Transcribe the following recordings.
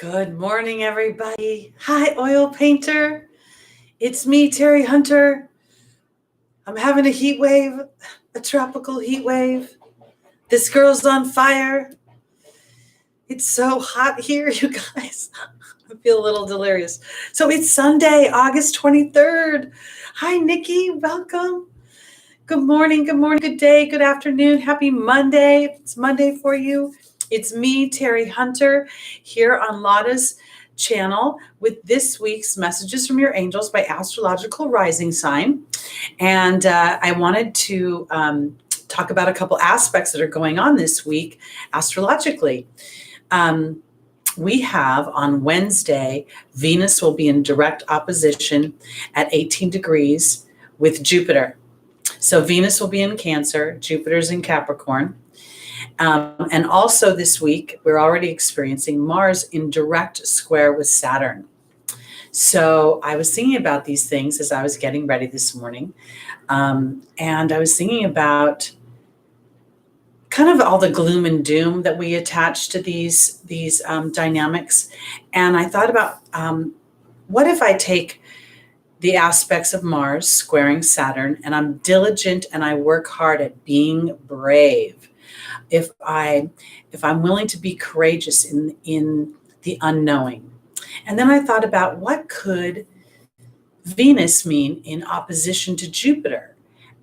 Good morning, everybody. Hi, oil painter. It's me, Teri Hunter. I'm having a heat wave, a tropical heat wave. This girl's on fire. It's so hot here, you guys. I feel a little delirious. So it's Sunday, August 23rd. Hi, Nikki. Welcome. Good morning, good day, good afternoon. Happy Monday. If it's Monday for you. It's me, Teri Hunter, here on Lada's channel with this week's Messages from Your Angels by Astrological Rising Sign. And I wanted to talk about a couple aspects that are going on this week astrologically. We have on Wednesday, Venus will be in direct opposition at 18 degrees with Jupiter. So Venus will be in Cancer, Jupiter's in Capricorn. And also this week, we're already experiencing Mars in direct square with Saturn. So I was thinking about these things as I was getting ready this morning. And I was thinking about kind of all the gloom and doom that we attach to these dynamics. And I thought about what if I take the aspects of Mars squaring Saturn and I'm diligent and I work hard at being brave. If I'm willing to be courageous in the unknowing. And then I thought about what could Venus mean in opposition to Jupiter?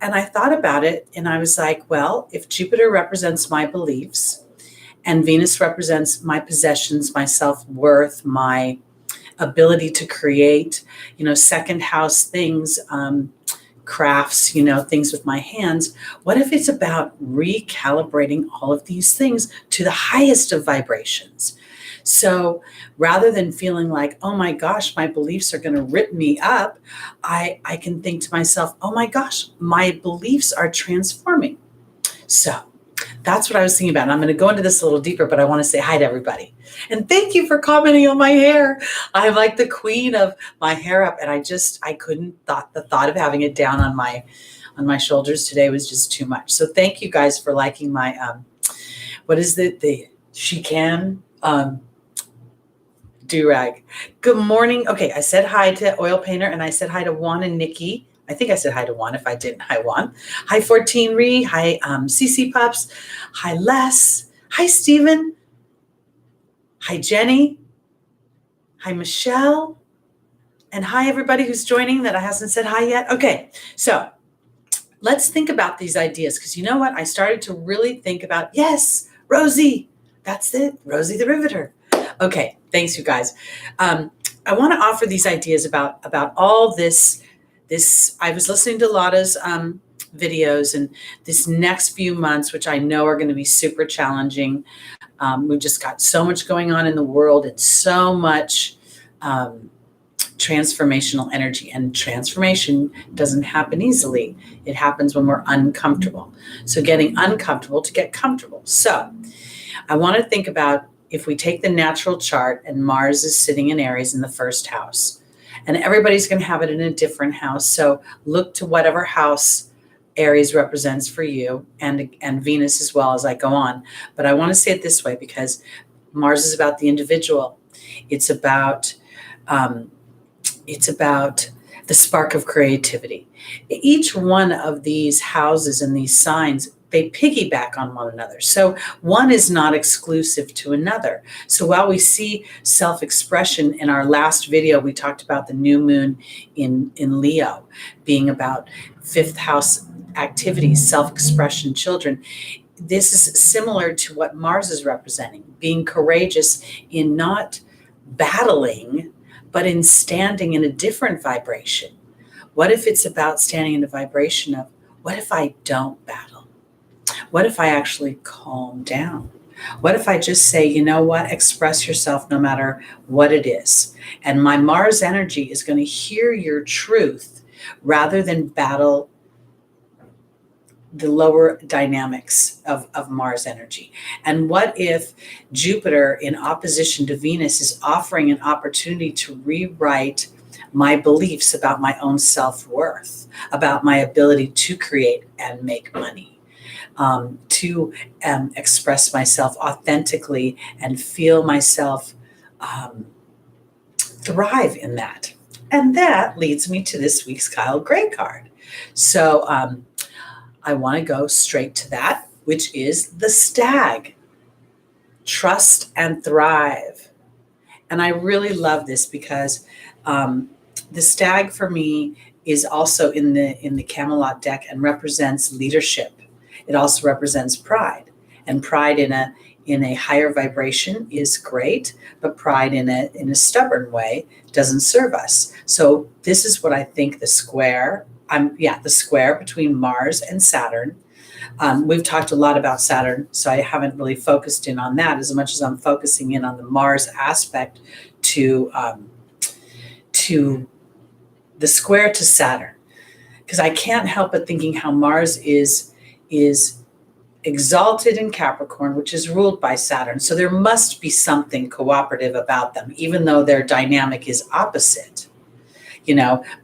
And I thought about it and I was like, well, if Jupiter represents my beliefs and Venus represents my possessions, my self-worth, my ability to create, second house things, crafts, things with my hands. What if it's about recalibrating all of these things to the highest of vibrations? So rather than feeling like, oh my gosh, my beliefs are going to rip me up, I can think to myself, oh my gosh, my beliefs are transforming. So that's what I was thinking about. And I'm going to go into this a little deeper, but I want to say hi to everybody. And thank you for commenting on my hair. I'm like the queen of my hair up. And I couldn't the thought of having it down on my shoulders today was just too much. So thank you guys for liking my, she can, do-rag. Good morning. Okay. I said hi to Oil Painter and I said hi to Juan and Nikki. I think I said hi to Juan. If I didn't, hi Juan. Hi 14 Ree. Hi CC Pups. Hi Les. Hi Stephen. Hi Jenny. Hi Michelle. And hi everybody who's joining that I hasn't said hi yet. Okay, so let's think about these ideas because you know what? I started to really think about, yes, Rosie. That's it, Rosie the Riveter. Okay, thanks you guys. I want to offer these ideas about all this. I was listening to Lada's videos and this next few months, which I know are going to be super challenging. We've just got so much going on in the world and so much transformational energy. And transformation doesn't happen easily. It happens when we're uncomfortable. So getting uncomfortable to get comfortable. So I want to think about if we take the natural chart and Mars is sitting in Aries in the first house. And everybody's going to have it in a different house. So look to whatever house Aries represents for you and Venus as well as I go on. But I want to say it this way because Mars is about the individual. It's about the spark of creativity. Each one of these houses and these signs, they piggyback on one another. So one is not exclusive to another. So while we see self-expression in our last video, we talked about the new moon in Leo being about fifth house activities, self-expression, children. This is similar to what Mars is representing, being courageous in not battling, but in standing in a different vibration. What if it's about standing in the vibration of, what if I don't battle? What if I actually calm down? What if I just say, you know what, express yourself no matter what it is. And my Mars energy is going to hear your truth rather than battle the lower dynamics of Mars energy. And what if Jupiter in opposition to Venus is offering an opportunity to rewrite my beliefs about my own self-worth, about my ability to create and make money? To express myself authentically and feel myself thrive in that. And that leads me to this week's Kyle Gray card. So I want to go straight to that, which is the Stag. Trust and thrive. And I really love this because the Stag for me is also in the Camelot deck and represents leadership. It also represents pride, and pride in a higher vibration is great, but pride in a stubborn way doesn't serve us. So this is what I think the square between Mars and Saturn. We've talked a lot about Saturn, so I haven't really focused in on that as much as I'm focusing in on the Mars aspect to the square to Saturn, because I can't help but thinking how Mars is exalted in Capricorn, which is ruled by Saturn. So there must be something cooperative about them, even though their dynamic is opposite.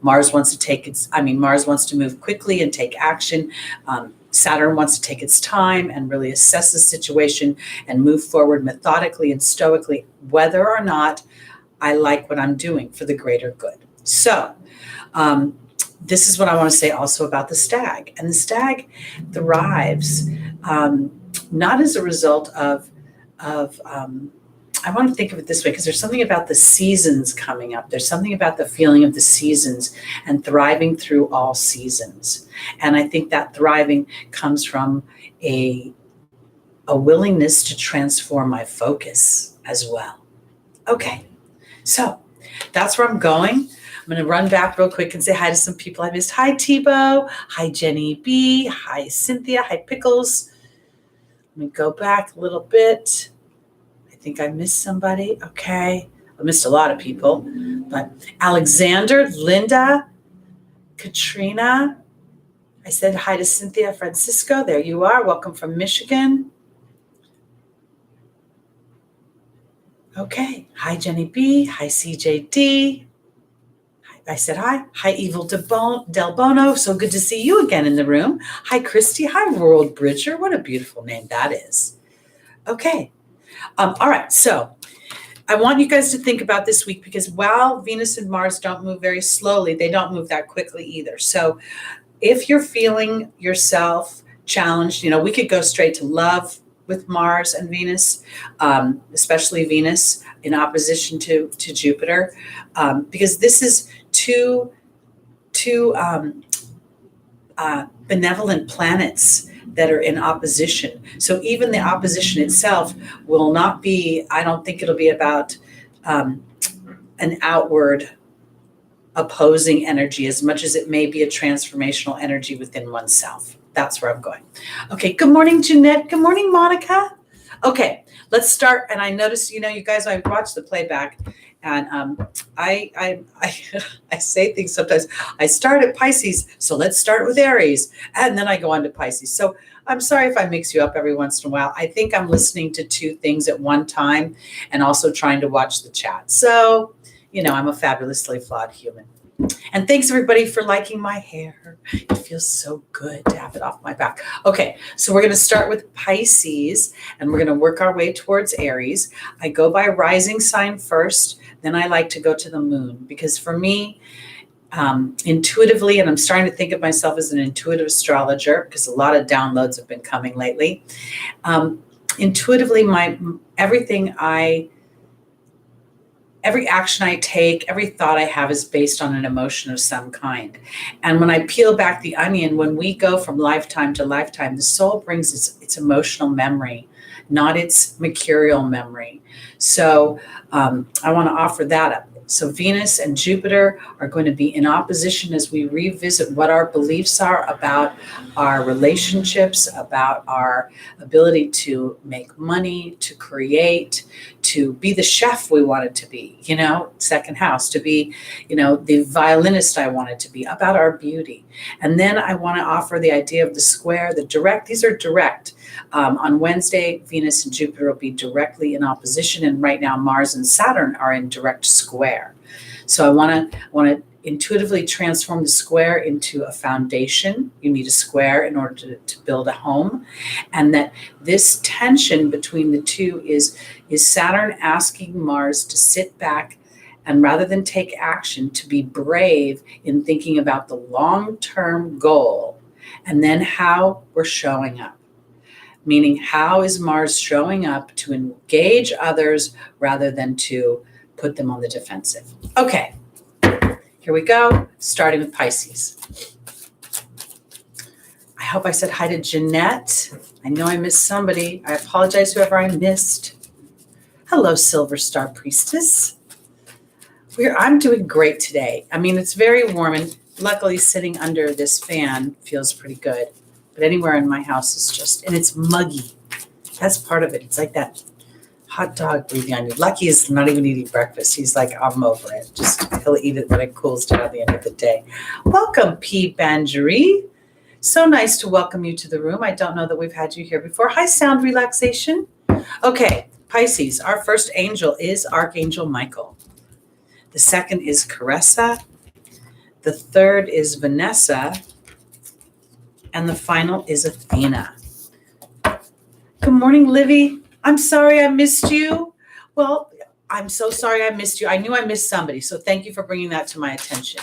Mars wants to move quickly and take action. Saturn wants to take its time and really assess the situation and move forward methodically and stoically, whether or not I like what I'm doing for the greater good. So this is what I want to say also about the Stag. And the Stag thrives not as a result of I want to think of it this way, because there's something about the seasons coming up. There's something about the feeling of the seasons and thriving through all seasons. And I think that thriving comes from a willingness to transform my focus as well. Okay, so that's where I'm going. I'm going to run back real quick and say hi to some people I missed. Hi, Tebow. Hi, Jenny B. Hi, Cynthia. Hi, Pickles. Let me go back a little bit. I think I missed somebody. Okay. I missed a lot of people. But Alexander, Linda, Katrina. I said hi to Cynthia Francisco. There you are. Welcome from Michigan. Okay. Hi, Jenny B. Hi, CJD. I said hi. Hi, Evil Del Bono. So good to see you again in the room. Hi, Christy. Hi, World Bridger. What a beautiful name that is. Okay. All right. So I want you guys to think about this week, because while Venus and Mars don't move very slowly, they don't move that quickly either. So if you're feeling yourself challenged, we could go straight to love with Mars and Venus, especially Venus in opposition to Jupiter, because this is two benevolent planets that are in opposition. So even the opposition itself will not be, I don't think it'll be about an outward opposing energy as much as it may be a transformational energy within oneself. That's where I'm going. Okay, good morning, Jeanette. Good morning, Monica. Okay, let's start. And I noticed, you guys, I watched the playback, and I say things sometimes. I start at Pisces, so let's start with Aries, and then I go on to Pisces. So I'm sorry if I mix you up every once in a while. I think I'm listening to two things at one time and also trying to watch the chat. So, I'm a fabulously flawed human. And thanks everybody for liking my hair. It feels so good to have it off my back. Okay, so we're going to start with Pisces, and we're going to work our way towards Aries. I go by rising sign first, then I like to go to the moon, because for me, intuitively, and I'm starting to think of myself as an intuitive astrologer because a lot of downloads have been coming lately. Intuitively, every action I take, every thought I have is based on an emotion of some kind. And when I peel back the onion, when we go from lifetime to lifetime, the soul brings its emotional memory, not its mercurial memory. So I want to offer that up. So Venus and Jupiter are going to be in opposition as we revisit what our beliefs are about our relationships, about our ability to make money, to create, to be the chef we wanted to be, second house, to be, the violinist I wanted to be, about our beauty. And then I want to offer the idea of the square, the direct. These are direct. On Wednesday, Venus and Jupiter will be directly in opposition, and right now Mars and Saturn are in direct square. So I want to intuitively transform the square into a foundation. You need a square in order to build a home. And that this tension between the two is Saturn asking Mars to sit back and rather than take action, to be brave in thinking about the long-term goal and then how we're showing up. Meaning, how is Mars showing up to engage others rather than to put them on the defensive? Okay, here we go, starting with Pisces. I hope I said hi to Jeanette. I know I missed somebody. I apologize, whoever I missed. Hello, Silver Star Priestess. I'm doing great today. I mean, it's very warm, and luckily sitting under this fan feels pretty good. But anywhere in my house is just, and it's muggy. That's part of it. It's like that hot dog breathing on you. Lucky is not even eating breakfast. He's like, I'm over it. Just he'll eat it when it cools down at the end of the day. Welcome, P. Banjari. So nice to welcome you to the room. I don't know that we've had you here before. Hi, Sound Relaxation. Okay, Pisces, our first angel is Archangel Michael. The second is Caressa. The third is Vanessa. And the final is Athena. Good morning, Livy. I'm sorry I missed you. Well, I'm so sorry I missed you. I knew I missed somebody, so thank you for bringing that to my attention.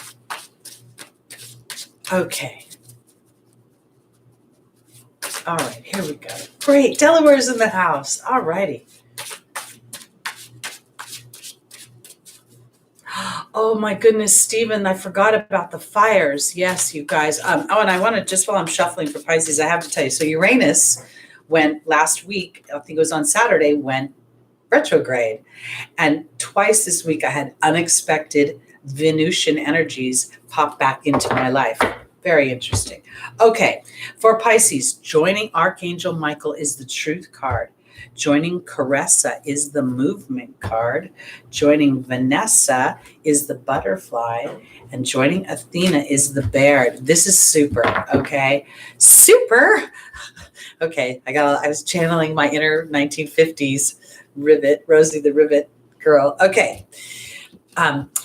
Okay. All right, here we go. Great. Delaware's in the house. All righty. Oh my goodness, Stephen, I forgot about the fires. Yes, you guys. And I want to, just while I'm shuffling for Pisces, I have to tell you. So Uranus went last week, I think it was on Saturday, went retrograde. And twice this week I had unexpected Venusian energies pop back into my life. Very interesting. Okay, for Pisces, joining Archangel Michael is the Truth card. Joining Caressa is the Movement card. Joining Vanessa is the Butterfly. And joining Athena is the Bear. This is super, okay? Super! Okay, I was channeling my inner 1950s Rivet, Rosie the Rivet girl. Okay.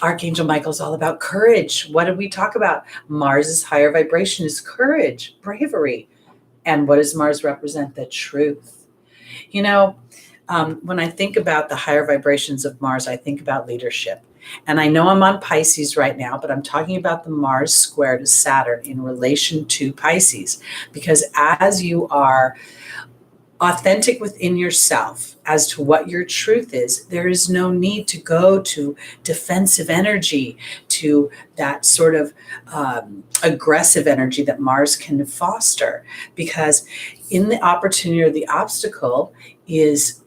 Archangel Michael is all about courage. What did we talk about? Mars's higher vibration is courage, bravery. And what does Mars represent? The truth. You know, when I think about the higher vibrations of Mars, I think about leadership. And I know I'm on Pisces right now, but I'm talking about the Mars square to Saturn in relation to Pisces. Because as you are authentic within yourself as to what your truth is, there is no need to go to defensive energy, to that sort of aggressive energy that Mars can foster. Because in the opportunity or the obstacle is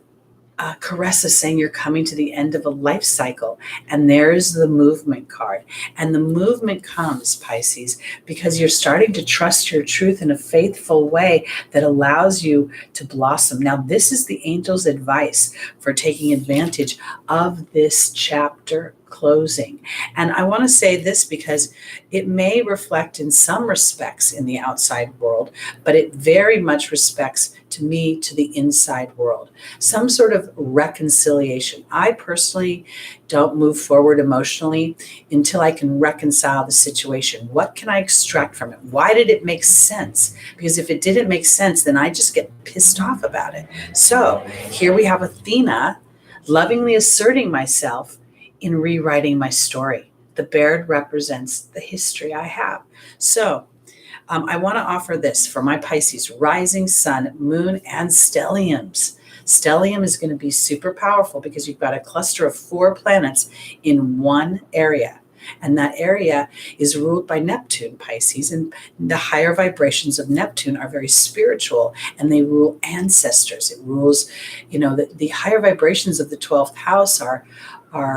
Caressa saying you're coming to the end of a life cycle. And there's the Movement card. And the movement comes, Pisces, because you're starting to trust your truth in a faithful way that allows you to blossom. Now, this is the angel's advice for taking advantage of this chapter closing. And I want to say this because it may reflect in some respects in the outside world, but it very much respects to me to the inside world. Some sort of reconciliation. I personally don't move forward emotionally until I can reconcile the situation. What can I extract from it? Why did it make sense? Because if it didn't make sense, then I just get pissed off about it. So here we have Athena lovingly asserting myself in rewriting my story. The bear represents the history I have. So I want to offer this for my Pisces, rising sun, moon, and stelliums. Stellium is going to be super powerful because you've got a cluster of 4 planets in one area. And that area is ruled by Neptune, Pisces. And the higher vibrations of Neptune are very spiritual, and they rule ancestors. It rules, the higher vibrations of the 12th house are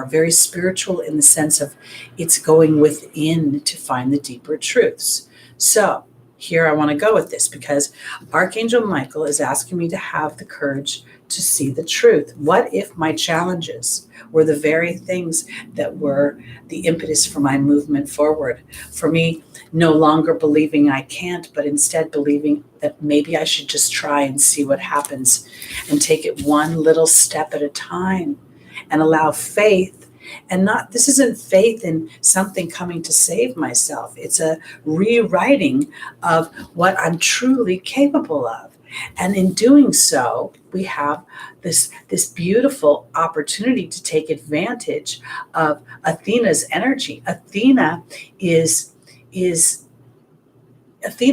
very spiritual in the sense of it's going within to find the deeper truths. So here I want to go with this because Archangel Michael is asking me to have the courage to see the truth. What if my challenges were the very things that were the impetus for my movement forward? For me, no longer believing I can't, but instead believing that maybe I should just try and see what happens and take it one little step at a time and allow faith And this isn't faith in something coming to save myself. It's a rewriting of what I'm truly capable of. And in doing so, we have this beautiful opportunity to take advantage of Athena's energy. Athena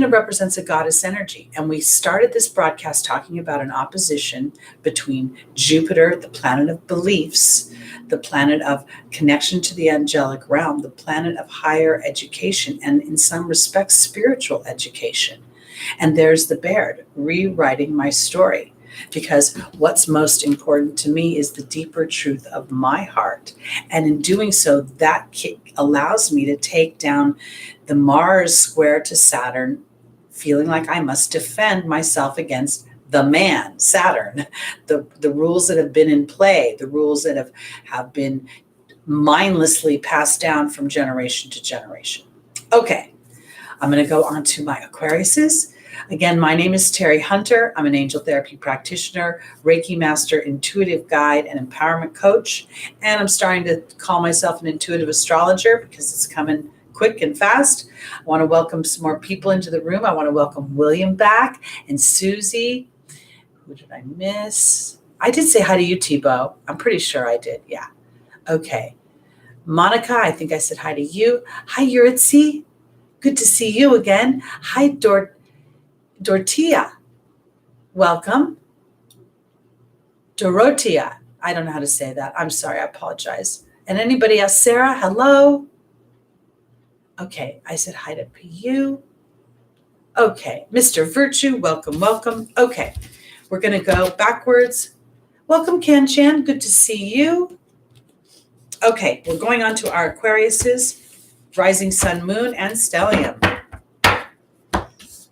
represents a goddess energy. And we started this broadcast talking about an opposition between Jupiter, the planet of beliefs, the planet of connection to the angelic realm, the planet of higher education, and in some respects, spiritual education. And there's the Baird, rewriting my story. Because what's most important to me is the deeper truth of my heart. And in doing so, that allows me to take down the Mars square to Saturn, feeling like I must defend myself against the man, Saturn, the rules that have been in play, the rules that have been mindlessly passed down from generation to generation. Okay, I'm going to go on to my Aquariuses. Again, my name is Teri Hunter. I'm an angel therapy practitioner, Reiki master, intuitive guide, and empowerment coach. And I'm starting to call myself an intuitive astrologer because it's coming quick and fast. I want to welcome some more people into the room. I want to welcome William back and Susie. Who did I miss? I did say hi to you, Thibaut. I'm pretty sure I did. Yeah. Okay. Monica, I think I said hi to you. Hi, Yuritsi. Good to see you again. Hi, Dorotia. Welcome. Dorotia. I don't know how to say that. I'm sorry. I apologize. And anybody else? Sarah, hello. Okay. I said hi to PU. Okay. Mr. Virtue, welcome, welcome. Okay. We're going to go backwards. Welcome, Ken Chan. Good to see you. Okay. We're going on to our Aquariuses, rising sun, moon, and stellium.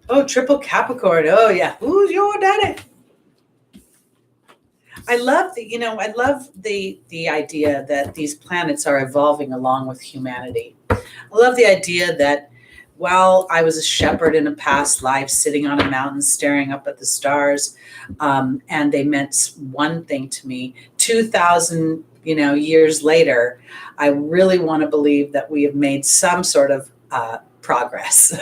Oh, triple Capricorn. Oh, yeah. Ooh, you done it. I love the idea that these planets are evolving along with humanity. I love the idea that while I was a shepherd in a past life, sitting on a mountain, staring up at the stars, and they meant one thing to me, 2,000, years later, I really want to believe that we have made some sort of progress.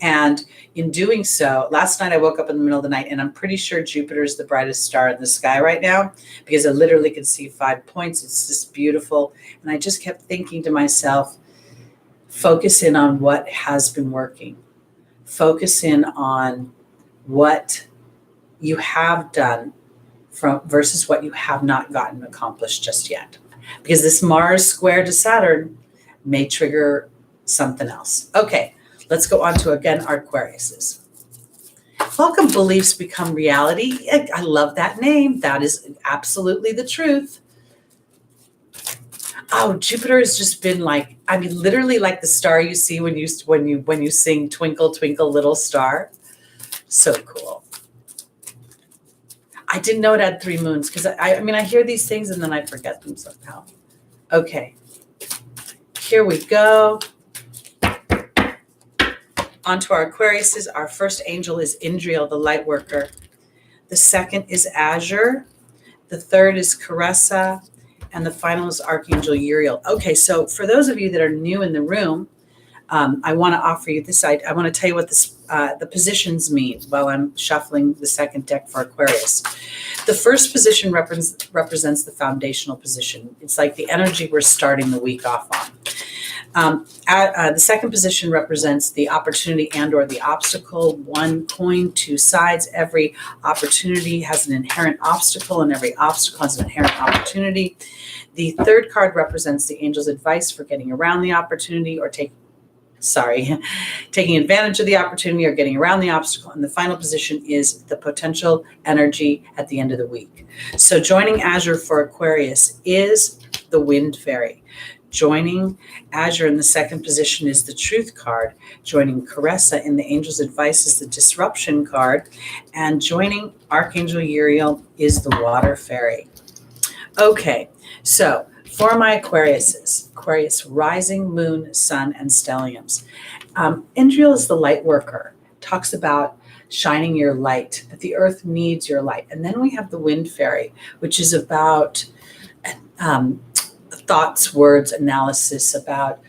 And in doing so, last night I woke up in the middle of the night and I'm pretty sure Jupiter is the brightest star in the sky right now because I literally could see 5 points. It's just beautiful. And I just kept thinking to myself, focus in on what has been working. Focus in on what you have done versus what you have not gotten accomplished just yet. Because this Mars square to Saturn may trigger something else. Okay. Let's go on to, again, our Aquariuses. Welcome, beliefs become reality. I love that name. That is absolutely the truth. Oh, Jupiter has just been literally like the star you see when you sing Twinkle, Twinkle, Little Star. So cool. I didn't know it had 3 moons because I hear these things and then I forget them somehow. Okay. Here we go. Onto our Aquariuses. Our first angel is Indriel, the light worker. The second is Azure. The third is Caressa. And the final is Archangel Uriel. Okay, so for those of you that are new in the room, I want to offer you this. I want to tell you what the positions mean while I'm shuffling the second deck for Aquarius. The first position represents the foundational position. It's like the energy we're starting the week off on. The second position represents the opportunity and or the obstacle. One coin, 2 sides. Every opportunity has an inherent obstacle and every obstacle has an inherent opportunity. The third card represents the angel's advice for getting around the opportunity or taking advantage of the opportunity or getting around the obstacle. And the final position is the potential energy at the end of the week. So joining Azure for Aquarius is the Wind Fairy. Joining Azure in the second position is the Truth card. Joining Caressa in the Angel's Advice is the Disruption card. And joining Archangel Uriel is the Water Fairy. Okay, so for my Aquariuses, Aquarius rising, moon, sun, and stelliums. Indriel is the light worker. Talks about shining your light, that the earth needs your light. And then we have the Wind Fairy, which is about thoughts, words, analysis about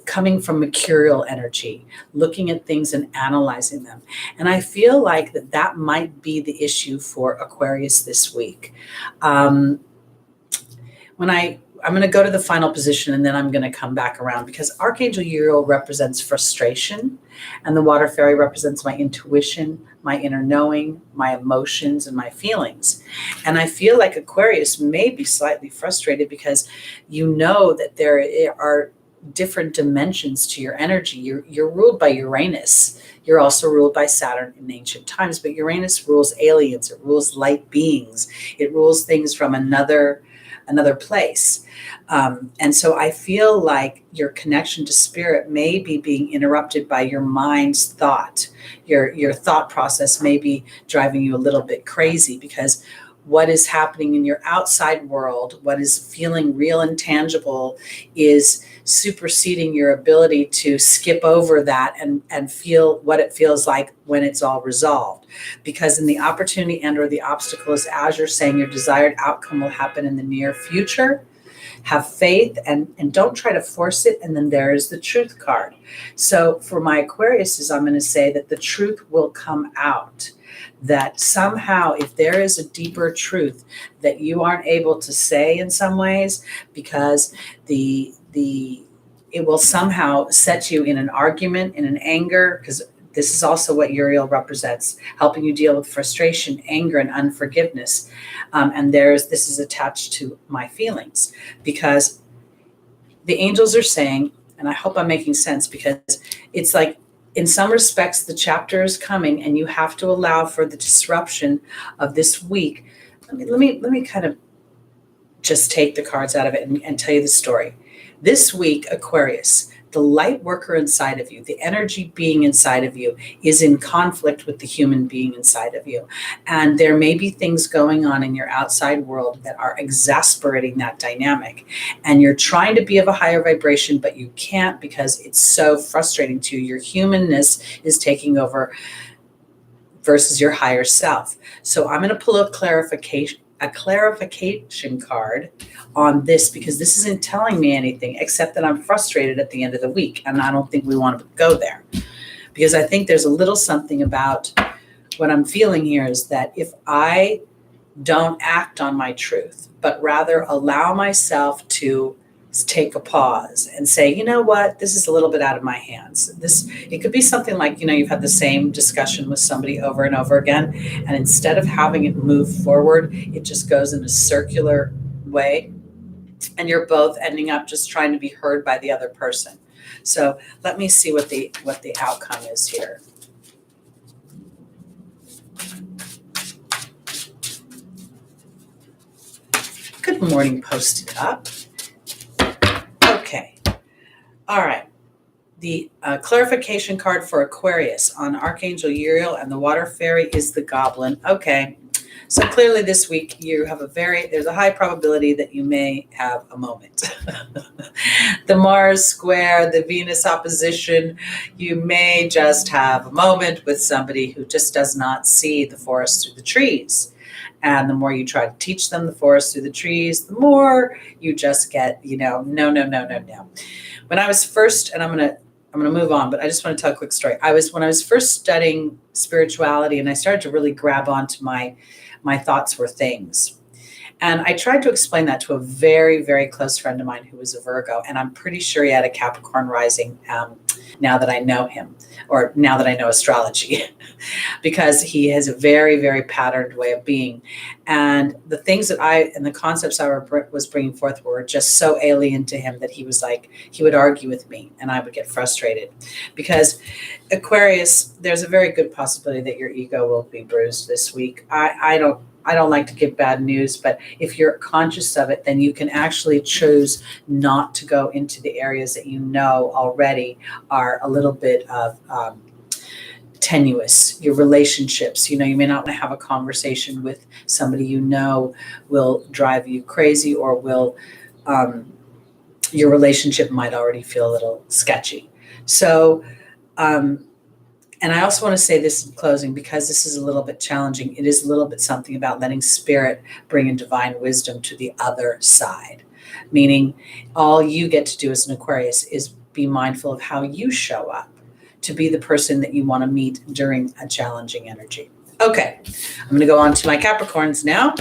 coming from mercurial energy, looking at things and analyzing them. And I feel like that might be the issue for Aquarius this week. I'm going to go to the final position and then I'm going to come back around, because Archangel Uriel represents frustration and the water fairy represents my intuition, my inner knowing, my emotions, and my feelings. And I feel like Aquarius may be slightly frustrated because you know that there are different dimensions to your energy. You're ruled by Uranus. You're also ruled by Saturn in ancient times, but Uranus rules aliens. It rules light beings. It rules things from another place. And so I feel like your connection to spirit may be being interrupted by your mind's thought. Your thought process may be driving you a little bit crazy, because what is happening in your outside world, what is feeling real and tangible, is superseding your ability to skip over that and feel what it feels like when it's all resolved. Because in the opportunity and or the obstacle, as you're saying, your desired outcome will happen in the near future. Have faith and don't try to force it. And then there is the truth card. So for my Aquariuses, I'm going to say that the truth will come out. That somehow, if there is a deeper truth that you aren't able to say in some ways, because it will somehow set you in an argument, in an anger, because this is also what Uriel represents, helping you deal with frustration, anger, and unforgiveness. And this is attached to my feelings, because the angels are saying, and I hope I'm making sense, because it's like, in some respects, the chapter is coming and you have to allow for the disruption of this week. Let me kind of just take the cards out of it and tell you the story. This week, Aquarius, the light worker inside of you, the energy being inside of you, is in conflict with the human being inside of you. And there may be things going on in your outside world that are exasperating that dynamic. And you're trying to be of a higher vibration, but you can't, because it's so frustrating to you. Your humanness is taking over versus your higher self. So I'm going to pull a clarification card on this, because this isn't telling me anything except that I'm frustrated at the end of the week. And I don't think we want to go there, because I think there's a little something about what I'm feeling here is that if I don't act on my truth, but rather allow myself to take a pause and say, you know what, this is a little bit out of my hands. It could be something like, you've had the same discussion with somebody over and over again, and instead of having it move forward, it just goes in a circular way, and you're both ending up just trying to be heard by the other person. So let me see what the outcome is here. Good morning, posted up. Okay. All right. The clarification card for Aquarius on Archangel Uriel and the water fairy is the goblin. Okay. So clearly this week there's a high probability that you may have a moment. The Mars square, the Venus opposition, you may just have a moment with somebody who just does not see the forest through the trees. And the more you try to teach them the forest through the trees, the more you just get, no. When I was first, and I'm going to move on, but I just want to tell a quick story. When I was first studying spirituality, and I started to really grab onto my thoughts were things. And I tried to explain that to a very, very close friend of mine who was a Virgo. And I'm pretty sure he had a Capricorn rising now that I know him, or now that I know astrology, because he has a very, very patterned way of being. And the things and the concepts I was bringing forth were just so alien to him that he would argue with me and I would get frustrated. Because Aquarius, there's a very good possibility that your ego will be bruised this week. I don't like to give bad news, but if you're conscious of it, then you can actually choose not to go into the areas that you know already are a little bit of tenuous. Your relationships, you may not want to have a conversation with somebody will drive you crazy, or your relationship might already feel a little sketchy. So, and I also want to say this in closing, because this is a little bit challenging. It is a little bit something about letting spirit bring in divine wisdom to the other side. meaning all you get to do as an Aquarius is be mindful of how you show up to be the person that you want to meet during a challenging energy. Okay, I'm going to go on to my Capricorns now.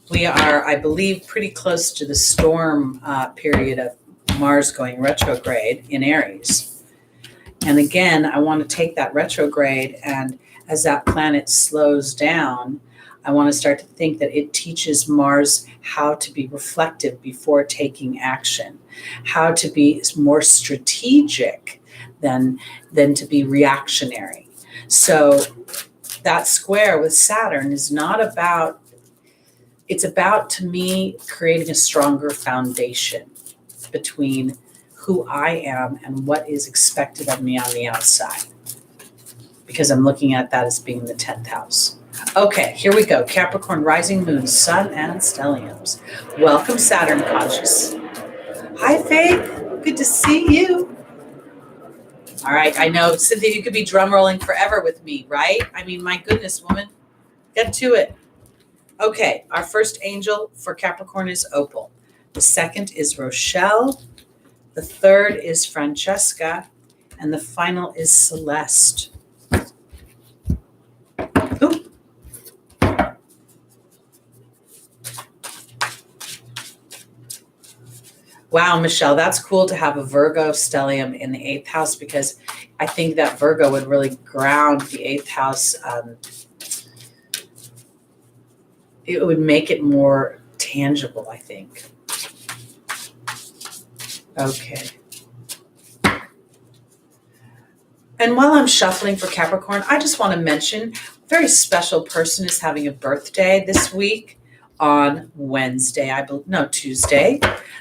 We are, I believe, pretty close to the storm period of Mars going retrograde in Aries. And again, I want to take that retrograde, and as that planet slows down, I want to start to think that it teaches Mars how to be reflective before taking action, how to be more strategic than to be reactionary. So that square with Saturn is not about, it's about, to me, creating a stronger foundation between who I am and what is expected of me on the outside, because I'm looking at that as being the 10th house. Okay, here we go. Capricorn, rising moon, sun, and stelliums. Welcome, Saturn conscious. Hi, Faith. Good to see you. All right, I know, Cynthia, you could be drum rolling forever with me, right? I mean, my goodness, woman. Get to it. Okay, our first angel for Capricorn is Opal. The second is Rochelle. The third is Francesca. And the final is Celeste. Ooh. Wow, Michelle, that's cool to have a Virgo stellium in the 8th house, because I think that Virgo would really ground the 8th house. It would make it more tangible, I think. Okay. And while I'm shuffling for Capricorn, I just want to mention a very special person is having a birthday this week on Wednesday, Tuesday.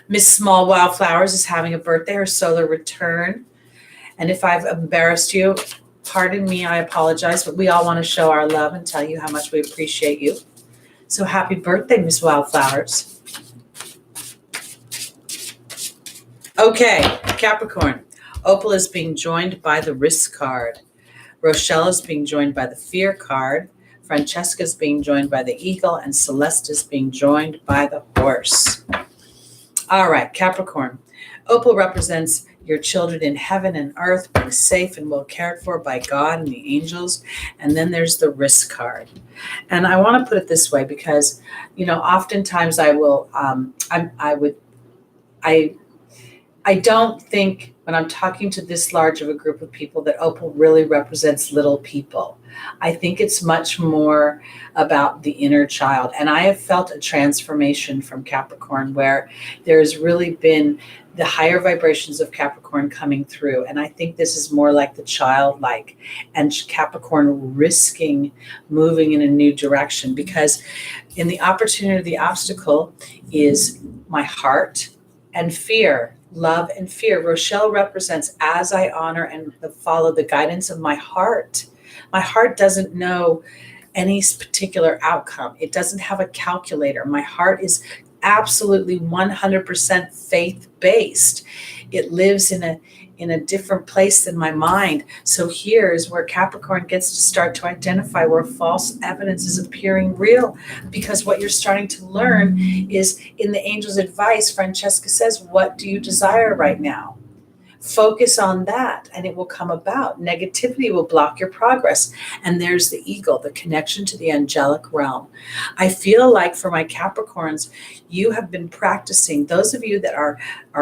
Miss Small Wildflowers is having a birthday, her solar return. And if I've embarrassed you, pardon me, I apologize, but we all want to show our love and tell you how much we appreciate you. So happy birthday, Miss Wildflowers. Okay, Capricorn. Opal is being joined by the Risk card. Rochelle is being joined by the Fear card. Francesca is being joined by the Eagle, and Celeste is being joined by the Horse. All right, Capricorn. Opal represents your children in heaven and earth, being safe and well cared for by God and the angels. And then there's the Risk card. And I want to put it this way because, oftentimes I don't think when I'm talking to this large of a group of people that Opal really represents little people. I think it's much more about the inner child. And I have felt a transformation from Capricorn where there's really been the higher vibrations of Capricorn coming through. And I think this is more like the childlike and Capricorn risking moving in a new direction, because in the opportunity, the obstacle is my heart and fear. Love and fear. Rochelle represents as I honor and follow the guidance of my heart. My heart doesn't know any particular outcome. It doesn't have a calculator. My heart is absolutely 100% faith-based. It lives in a different place than my mind. So here is where Capricorn gets to start to identify where false evidence is appearing real, because what you're starting to learn is in the angel's advice, Francesca says, what do you desire right now? Focus on that and it will come about. Negativity will block your progress. And there's the Eagle, the connection to the angelic realm. I feel like for my Capricorns, you have been practicing. Those of you that are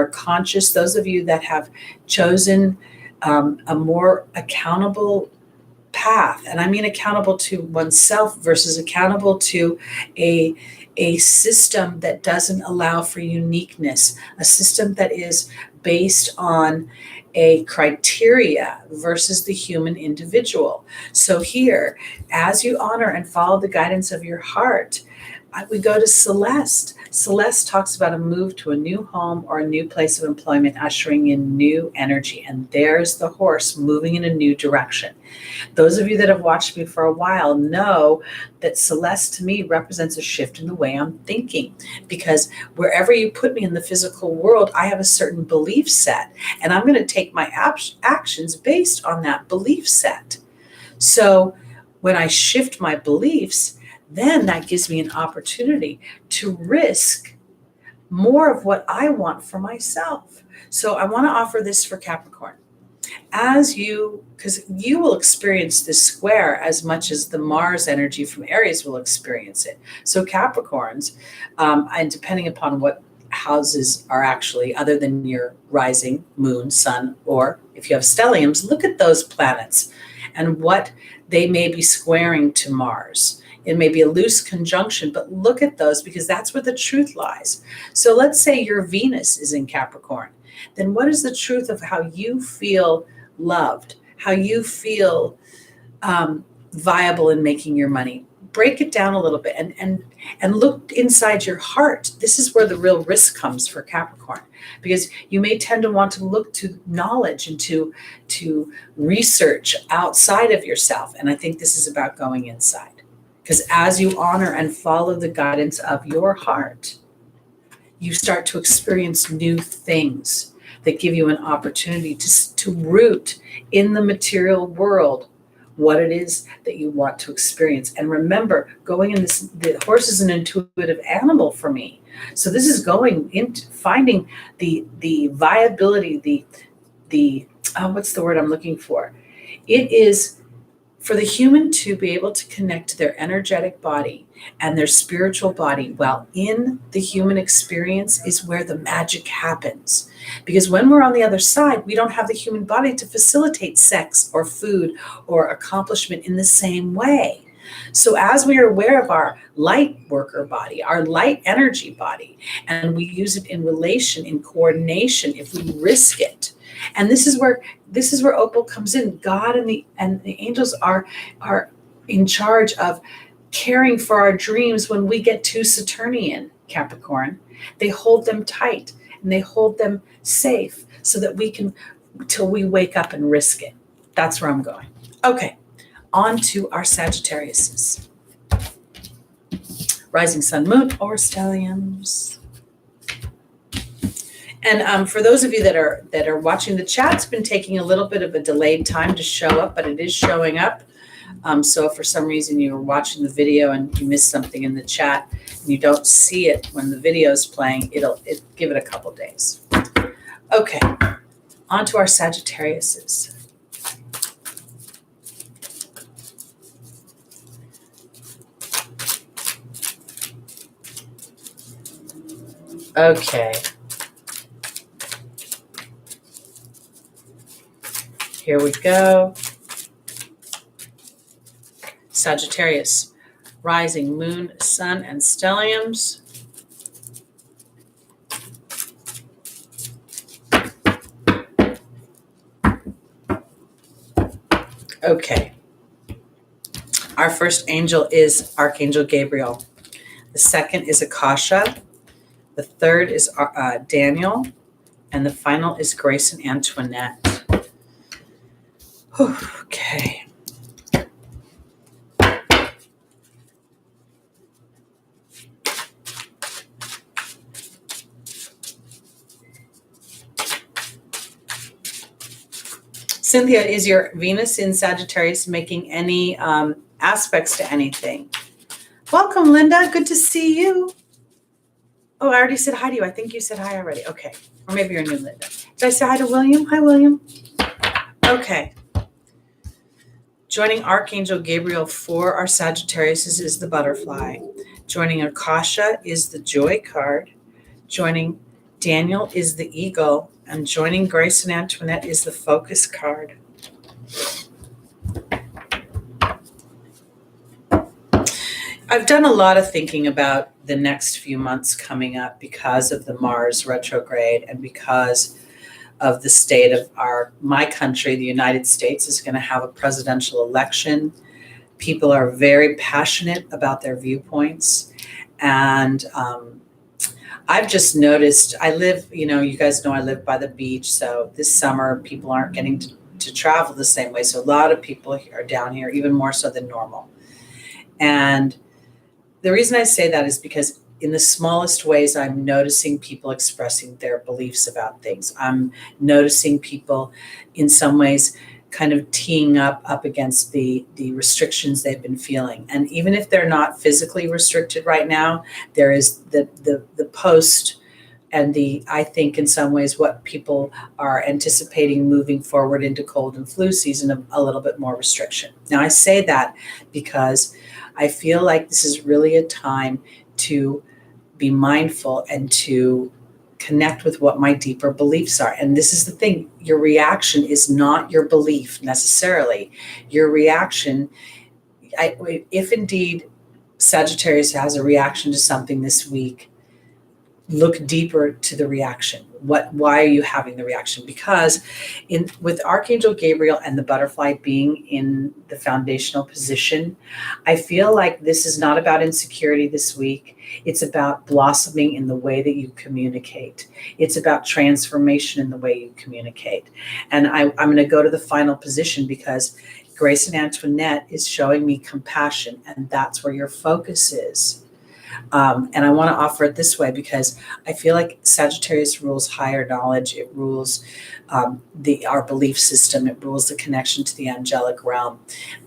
conscious, those of you that have chosen a more accountable path, and I mean accountable to oneself versus accountable to a system that doesn't allow for uniqueness, a system that is based on a criteria versus the human individual. So here, as you honor and follow the guidance of your heart, we go to Celeste. Celeste talks about a move to a new home or a new place of employment, ushering in new energy. And there's the Horse moving in a new direction. Those of you that have watched me for a while know that Celeste to me represents a shift in the way I'm thinking, because wherever you put me in the physical world, I have a certain belief set, and I'm going to take my actions based on that belief set. So when I shift my beliefs, then that gives me an opportunity to risk more of what I want for myself. So I want to offer this for Capricorn. Because you will experience this square as much as the Mars energy from Aries will experience it. So Capricorns, and depending upon what houses are actually, other than your rising, moon, sun, or if you have stelliums, look at those planets and what they may be squaring to Mars. It may be a loose conjunction, but look at those because that's where the truth lies. So let's say your Venus is in Capricorn. Then what is the truth of how you feel loved, how you feel viable in making your money? Break it down a little bit and look inside your heart. This is where the real risk comes for Capricorn, because you may tend to want to look to knowledge and to research outside of yourself. And I think this is about going inside, because as you honor and follow the guidance of your heart, you start to experience new things that give you an opportunity to root in the material world what it is that you want to experience. And remember, going in this, the horse is an intuitive animal for me. So this is going into finding the viability, what's the word I'm looking for? It is for the human to be able to connect to their energetic body and their spiritual body while in the human experience is where the magic happens. Because when we're on the other side, we don't have the human body to facilitate sex or food or accomplishment in the same way. So as we are aware of our light worker body, our light energy body, and we use it in relation, in coordination, if we risk it. And this is where Opal comes in. God and the angels are in charge of caring for our dreams when we get too Saturnian, Capricorn. They hold them tight and they hold them safe so that we can, till we wake up and risk it. That's where I'm going. Okay, on to our Sagittariuses. Rising sun, moon, or stelliums. And for those of you that are watching, the chat's been taking a little bit of a delayed time to show up, but it is showing up. So if for some reason you were watching the video and you missed something in the chat and you don't see it when the video is playing, it'll give it a couple days. Okay, on to our Sagittariuses. Okay. Here we go. Sagittarius, rising, moon, sun, and stelliums. Okay. Our first angel is Archangel Gabriel. The second is Akasha. The third is Daniel. And the final is Grace and Antoinette. Okay. Cynthia, is your Venus in Sagittarius making any aspects to anything? Welcome, Linda. Good to see you. Oh, I already said hi to you. I think you said hi already. Okay. Or maybe you're new, Linda. Did I say hi to William? Hi, William. Okay. Joining Archangel Gabriel for our Sagittariuses is the butterfly. Joining Akasha is the joy card. Joining Daniel is the eagle. And joining Grace and Antoinette is the focus card. I've done a lot of thinking about the next few months coming up because of the Mars retrograde and because of the state of my country. The United States is going to have a presidential election. People are very passionate about their viewpoints. And I've just noticed, I live, you guys know I live by the beach. So this summer, people aren't getting to travel the same way. So a lot of people are down here, even more so than normal. And the reason I say that is because in the smallest ways, I'm noticing people expressing their beliefs about things. I'm noticing people in some ways kind of teeing up against the restrictions they've been feeling. And even if they're not physically restricted right now, there is the post and I think in some ways what people are anticipating moving forward into cold and flu season of a little bit more restriction. Now I say that because I feel like this is really a time to be mindful and to connect with what my deeper beliefs are. And this is the thing, your reaction is not your belief necessarily. Your reaction, if indeed Sagittarius has a reaction to something this week, look deeper to the reaction. Why are you having the reaction? Because with Archangel Gabriel and the butterfly being in the foundational position, I feel like this is not about insecurity this week. It's about blossoming in the way that you communicate. It's about transformation in the way you communicate. And I'm going to go to the final position because Grace and Antoinette is showing me compassion, and that's where your focus is. And I want to offer it this way because I feel like Sagittarius rules higher knowledge. It rules our belief system. It rules the connection to the angelic realm.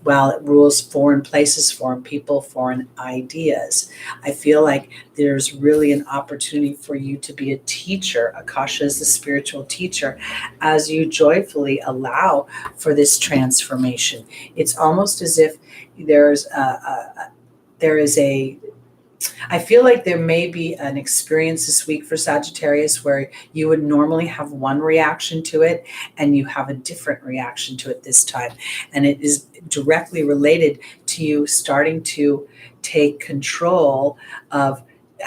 While it rules foreign places, foreign people, foreign ideas. I feel like there's really an opportunity for you to be a teacher. Akasha is the spiritual teacher as you joyfully allow for this transformation. It's almost as if I feel like there may be an experience this week for Sagittarius where you would normally have one reaction to it and you have a different reaction to it this time. And it is directly related to you starting to take control of,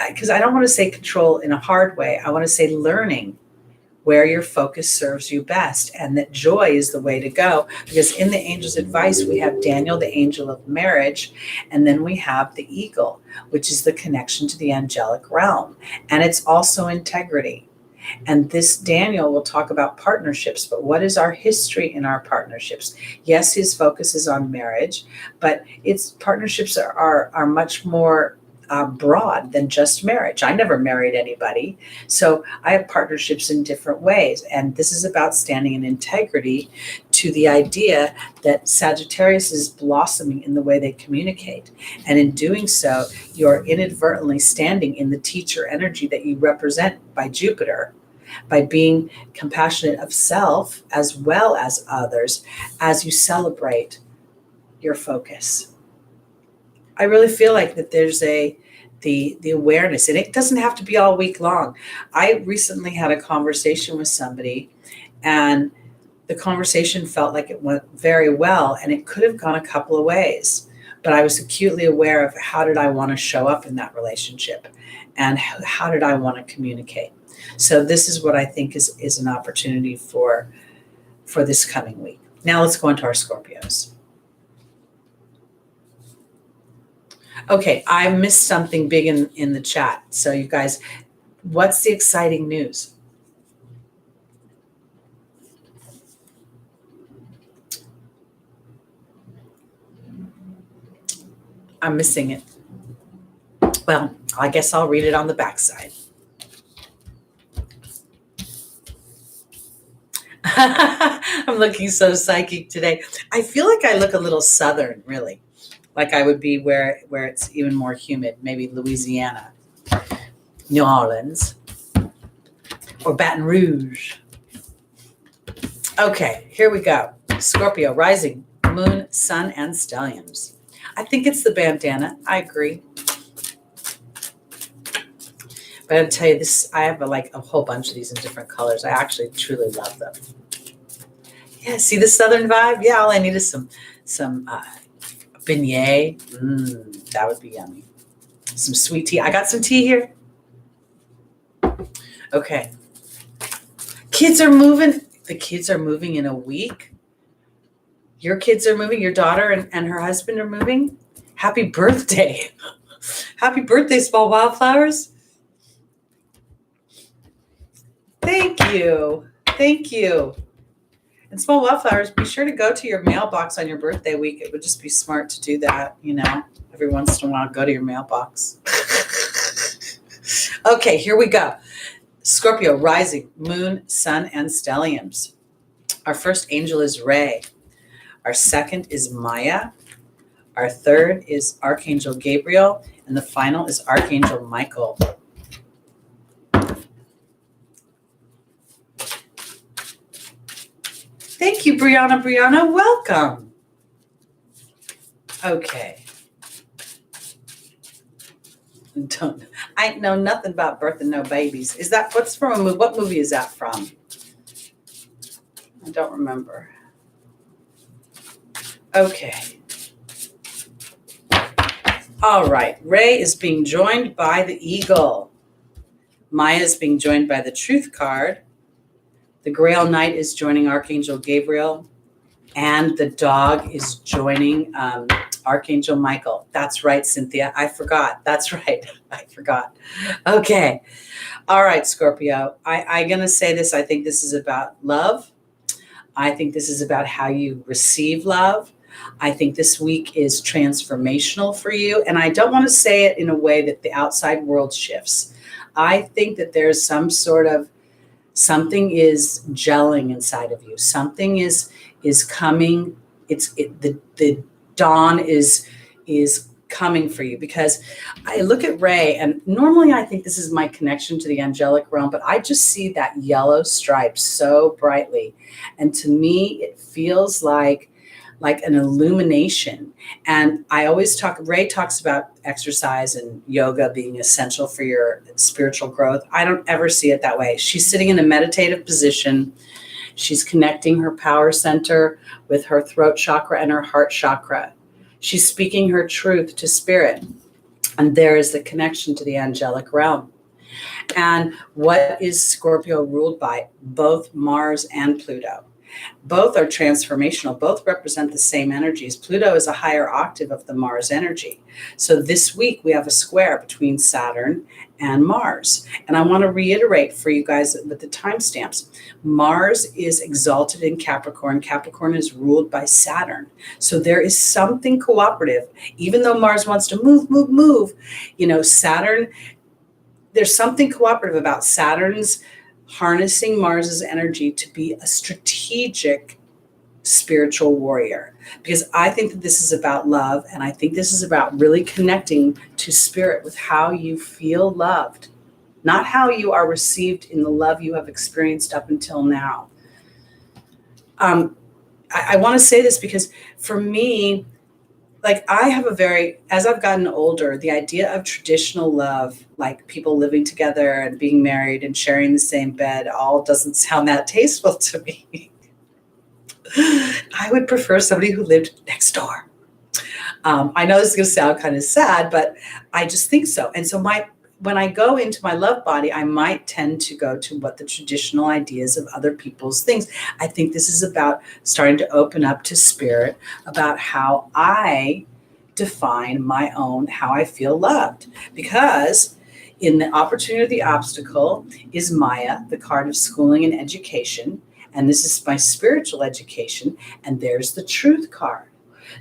because I don't want to say control in a hard way. I want to say learning where your focus serves you best, and that joy is the way to go. Because in the angel's advice, we have Daniel, the angel of marriage, and then we have the eagle, which is the connection to the angelic realm. And it's also integrity. And this Daniel will talk about partnerships, but what is our history in our partnerships? Yes, his focus is on marriage, but its partnerships are much more broad than just marriage. I never married anybody. So I have partnerships in different ways. And this is about standing in integrity to the idea that Sagittarius is blossoming in the way they communicate. And in doing so, you're inadvertently standing in the teacher energy that you represent by Jupiter, by being compassionate of self as well as others as you celebrate your focus. I really feel like that there's the awareness, and it doesn't have to be all week long. I recently had a conversation with somebody, and the conversation felt like it went very well, and it could have gone a couple of ways. But I was acutely aware of how did I want to show up in that relationship, and how did I want to communicate. So this is what I think is an opportunity for this coming week. Now let's go into our Scorpios. Okay, I missed something big in the chat. So you guys, what's the exciting news? I'm missing it. Well, I guess I'll read it on the backside. I'm looking so psychic today. I feel like I look a little Southern, really. Like I would be where it's even more humid, maybe Louisiana, New Orleans, or Baton Rouge. Okay, here we go. Scorpio, rising, moon, sun, and stelliums. I think it's the bandana. I agree. But I'll tell you this, I have a whole bunch of these in different colors. I actually truly love them. Yeah, see the Southern vibe? Yeah, all I need is some beignet. That would be yummy. Some sweet tea. I got some tea here. Okay. Kids are moving. The kids are moving in a week. Your kids are moving. Your daughter and her husband are moving. Happy birthday. Happy birthday, Small Wildflowers. Thank you. Thank you. And Small Wildflowers, be sure to go to your mailbox on your birthday week. It would just be smart to do that, every once in a while, go to your mailbox. Okay, here we go. Scorpio, rising, moon, sun, and stelliums. Our first angel is Ray. Our second is Maya. Our third is Archangel Gabriel. And the final is Archangel Michael. Thank you, Brianna. Brianna, welcome. Okay. I know nothing about Birth and No Babies. Is that what's from a movie? What movie is that from? I don't remember. Okay. All right. Ray is being joined by the Eagle. Maya is being joined by the Truth card. The Grail Knight is joining Archangel Gabriel. And the dog is joining Archangel Michael. That's right, Cynthia. I forgot. That's right. I forgot. Okay. All right, Scorpio. I'm going to say this. I think this is about love. I think this is about how you receive love. I think this week is transformational for you. And I don't want to say it in a way that the outside world shifts. I think that there's some sort of something is gelling inside of you. Something is coming. The dawn is coming for you, because I look at Ray, and normally I think this is my connection to the angelic realm, but I just see that yellow stripe so brightly. And to me, it feels like an illumination. And I always Ray talks about exercise and yoga being essential for your spiritual growth. I don't ever see it that way. She's sitting in a meditative position. She's connecting her power center with her throat chakra and her heart chakra. She's speaking her truth to spirit. And there is the connection to the angelic realm. And what is Scorpio ruled by? Both Mars and Pluto. Both are transformational. Both represent the same energies. Pluto is a higher octave of the Mars energy. So this week we have a square between Saturn and Mars. And I want to reiterate for you guys with the timestamps. Mars is exalted in Capricorn. Capricorn is ruled by Saturn. So there is something cooperative. Even though Mars wants to move, Saturn, there's something cooperative about Saturn's harnessing Mars's energy to be a strategic spiritual warrior. Because I think that this is about love, and I think this is about really connecting to spirit with how you feel loved, not how you are received in the love you have experienced up until now. I want to say this because for me, I have as I've gotten older, the idea of traditional love, like people living together and being married and sharing the same bed, all doesn't sound that tasteful to me. I would prefer somebody who lived next door. I know this is going to sound kind of sad, but I just think so. And so when I go into my love body, I might tend to go to what the traditional ideas of other people's things. I think this is about starting to open up to spirit about how I define my own, how I feel loved. Because in the opportunity of the obstacle is Maya, the card of schooling and education. And this is my spiritual education. And there's the truth card.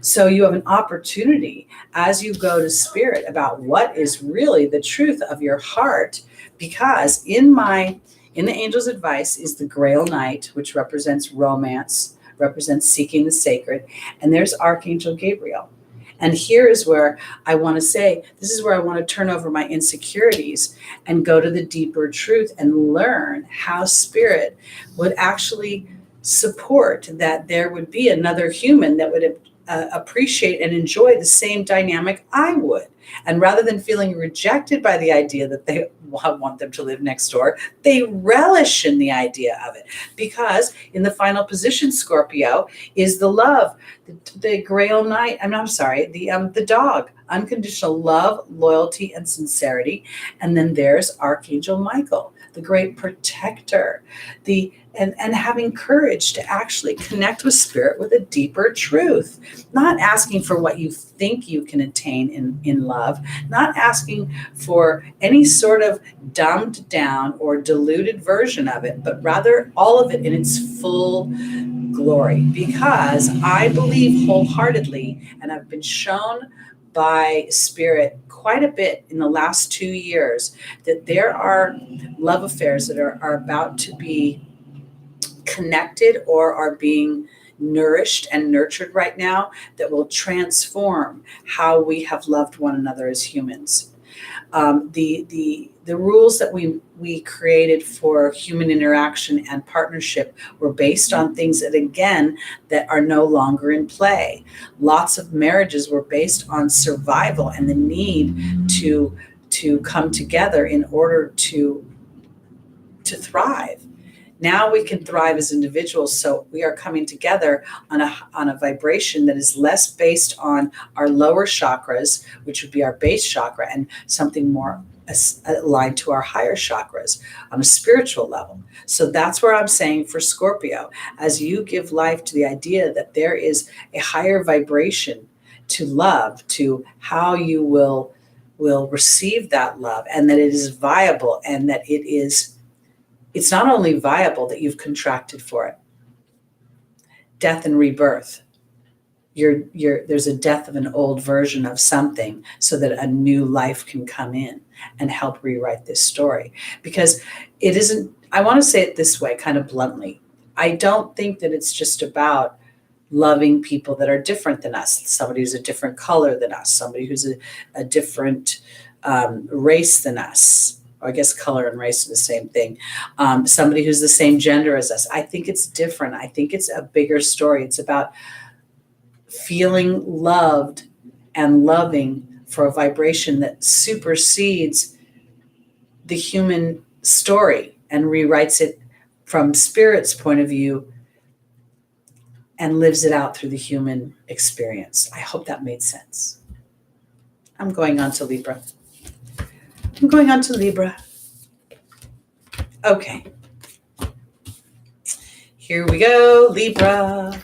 So you have an opportunity as you go to spirit about what is really the truth of your heart, because in the angel's advice is the Grail Knight, which represents romance, represents seeking the sacred, and there's Archangel Gabriel. And here is where I want to say, this is where I want to turn over my insecurities and go to the deeper truth and learn how spirit would actually support that there would be another human that would appreciate and enjoy the same dynamic I would. And rather than feeling rejected by the idea that they want them to live next door, they relish in the idea of it. Because in the final position, Scorpio, is the love, the Grail Knight, the dog, unconditional love, loyalty, and sincerity. And then there's Archangel Michael, the great protector, and having courage to actually connect with spirit with a deeper truth, not asking for what you think you can attain in love, not asking for any sort of dumbed down or diluted version of it, but rather all of it in its full glory. Because I believe wholeheartedly, and I've been shown by spirit quite a bit in the last 2 years, that there are love affairs that are about to be connected or are being nourished and nurtured right now that will transform how we have loved one another as humans. The rules that we created for human interaction and partnership were based on things that, again, that are no longer in play. Lots of marriages were based on survival and the need to come together in order to thrive. Now we can thrive as individuals, so we are coming together on a vibration that is less based on our lower chakras, which would be our base chakra, and something more aligned to our higher chakras on a spiritual level. So that's where I'm saying for Scorpio, as you give life to the idea that there is a higher vibration to love, to how you will receive that love, and that it is viable, and that it's not only viable that you've contracted for it. Death and rebirth. There's a death of an old version of something so that a new life can come in and help rewrite this story. Because it isn't, I want to say it this way, kind of bluntly. I don't think that it's just about loving people that are different than us, somebody who's a different color than us, somebody who's a different race than us. I guess color and race are the same thing. Somebody who's the same gender as us. I think it's different. I think it's a bigger story. It's about feeling loved and loving for a vibration that supersedes the human story and rewrites it from spirit's point of view and lives it out through the human experience. I hope that made sense. I'm going on to Libra. Okay. Here we go, Libra.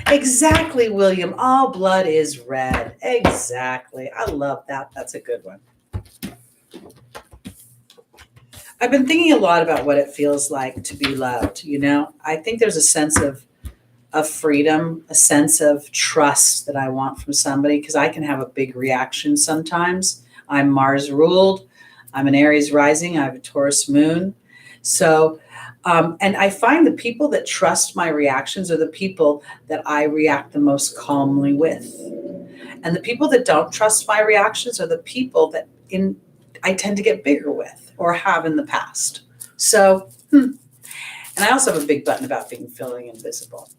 Exactly, William. All blood is red. Exactly. I love that. That's a good one. I've been thinking a lot about what it feels like to be loved. I think there's a sense of freedom, a sense of trust that I want from somebody, because I can have a big reaction sometimes. I'm Mars ruled. I'm an Aries rising. I have a Taurus moon. So, and I find the people that trust my reactions are the people that I react the most calmly with. And the people that don't trust my reactions are the people that I tend to get bigger with or have in the past. So, and I also have a big button about feeling invisible.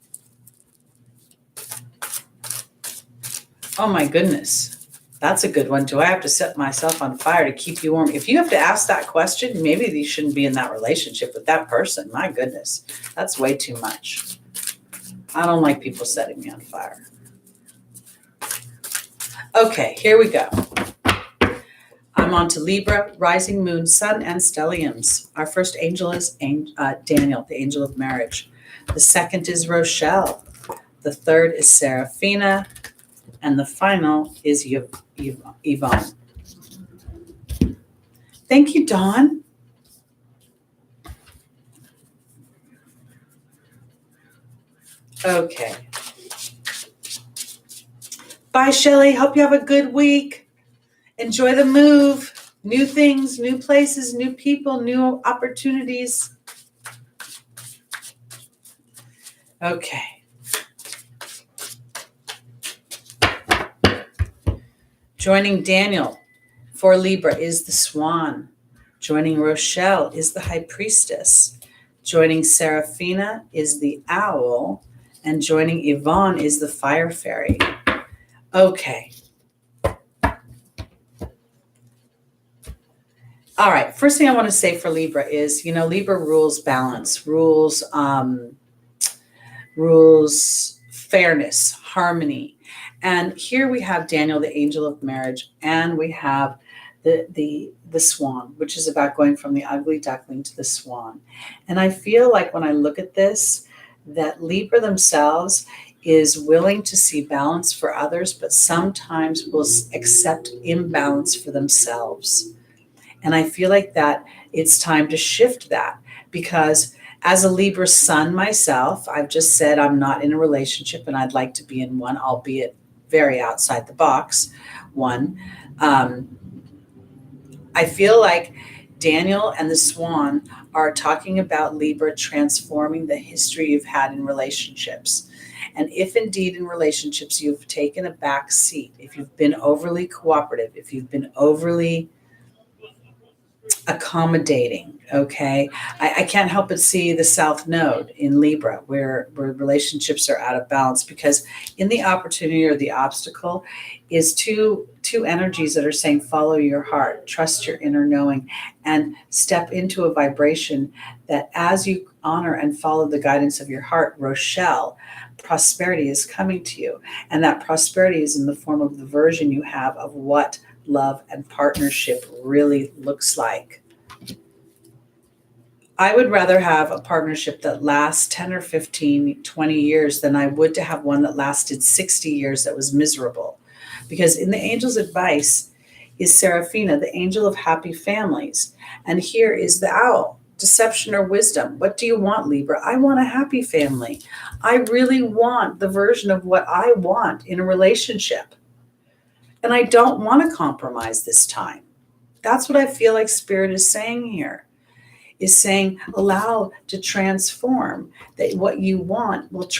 Oh my goodness. That's a good one. Do I have to set myself on fire to keep you warm? If you have to ask that question, maybe you shouldn't be in that relationship with that person. My goodness. That's way too much. I don't like people setting me on fire. Okay, here we go. I'm on to Libra, rising moon, sun, and stelliums. Our first angel is Daniel, the angel of marriage. The second is Rochelle. The third is Seraphina. And the final is Yvonne. Thank you, Dawn. Okay. Bye, Shelley. Hope you have a good week. Enjoy the move. New things, new places, new people, new opportunities. Okay. Joining Daniel for Libra is the Swan. Joining Rochelle is the High Priestess. Joining Seraphina is the Owl. And joining Yvonne is the Fire Fairy. Okay. All right. First thing I want to say for Libra is, Libra rules balance, rules fairness, harmony. And here we have Daniel, the angel of marriage, and we have the swan, which is about going from the ugly duckling to the swan. And I feel like when I look at this, that Libra themselves is willing to see balance for others, but sometimes will accept imbalance for themselves. And I feel like that it's time to shift that, because as a Libra sun myself, I've just said I'm not in a relationship and I'd like to be in one, albeit very outside the box one. I feel like Daniel and the Swan are talking about Libra transforming the history you've had in relationships. And if indeed in relationships you've taken a back seat, if you've been overly cooperative, if you've been overly accommodating, okay, I can't help but see the South Node in Libra where relationships are out of balance, because in the opportunity or the obstacle is two energies that are saying follow your heart, trust your inner knowing, and step into a vibration that as you honor and follow the guidance of your heart, Rochelle, prosperity is coming to you. And that prosperity is in the form of the version you have of what love and partnership really looks like. I would rather have a partnership that lasts 10 or 15, 20 years than I would to have one that lasted 60 years that was miserable. Because in the angel's advice is Seraphina, the angel of happy families. And here is the owl, deception or wisdom. What do you want, Libra? I want a happy family. I really want the version of what I want in a relationship. And I don't want to compromise this time. That's what I feel like Spirit is saying here, is saying allow to transform, that what you want will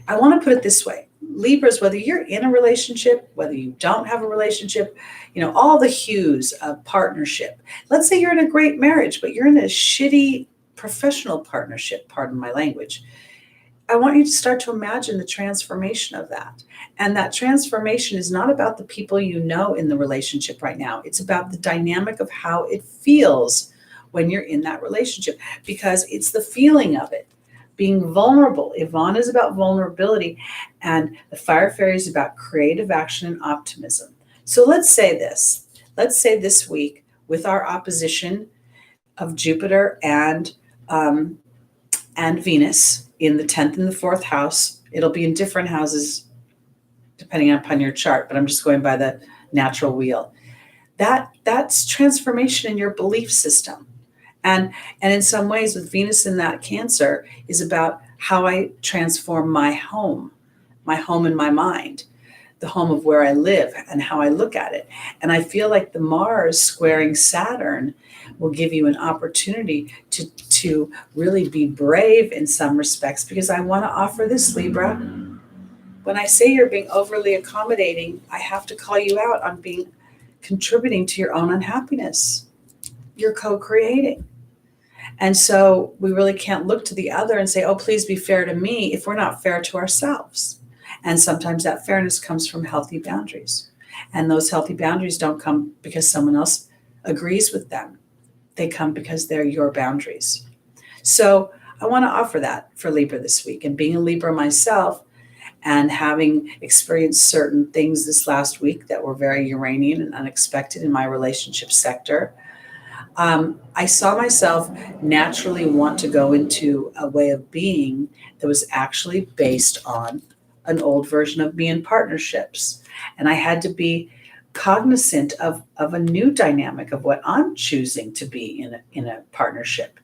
I want to put it this way. Libras, whether you're in a relationship, whether you don't have a relationship, all the hues of partnership. Let's say you're in a great marriage, but you're in a shitty professional partnership, pardon my language. I want you to start to imagine the transformation of that. And that transformation is not about the people you know in the relationship right now. It's about the dynamic of how it feels when you're in that relationship, because it's the feeling of it. Being vulnerable. Yvonne is about vulnerability, and the Fire Fairy is about creative action and optimism. So let's say this. Let's say this week, with our opposition of Jupiter and Venus in the 10th and the 4th house, it'll be in different houses depending upon your chart, but I'm just going by the natural wheel. That's transformation in your belief system. And in some ways, with Venus in that Cancer, is about how I transform my home in my mind, the home of where I live and how I look at it. And I feel like the Mars squaring Saturn will give you an opportunity to really be brave in some respects, because I want to offer this, Libra. When I say you're being overly accommodating, I have to call you out on contributing to your own unhappiness. You're co-creating. And so we really can't look to the other and say, oh, please be fair to me, if we're not fair to ourselves. And sometimes that fairness comes from healthy boundaries. And those healthy boundaries don't come because someone else agrees with them. They come because they're your boundaries. So I want to offer that for Libra this week. And being a Libra myself, and having experienced certain things this last week that were very Uranian and unexpected in my relationship sector, I saw myself naturally want to go into a way of being that was actually based on an old version of me in partnerships. And I had to be cognizant of a new dynamic of what I'm choosing to be in a partnership.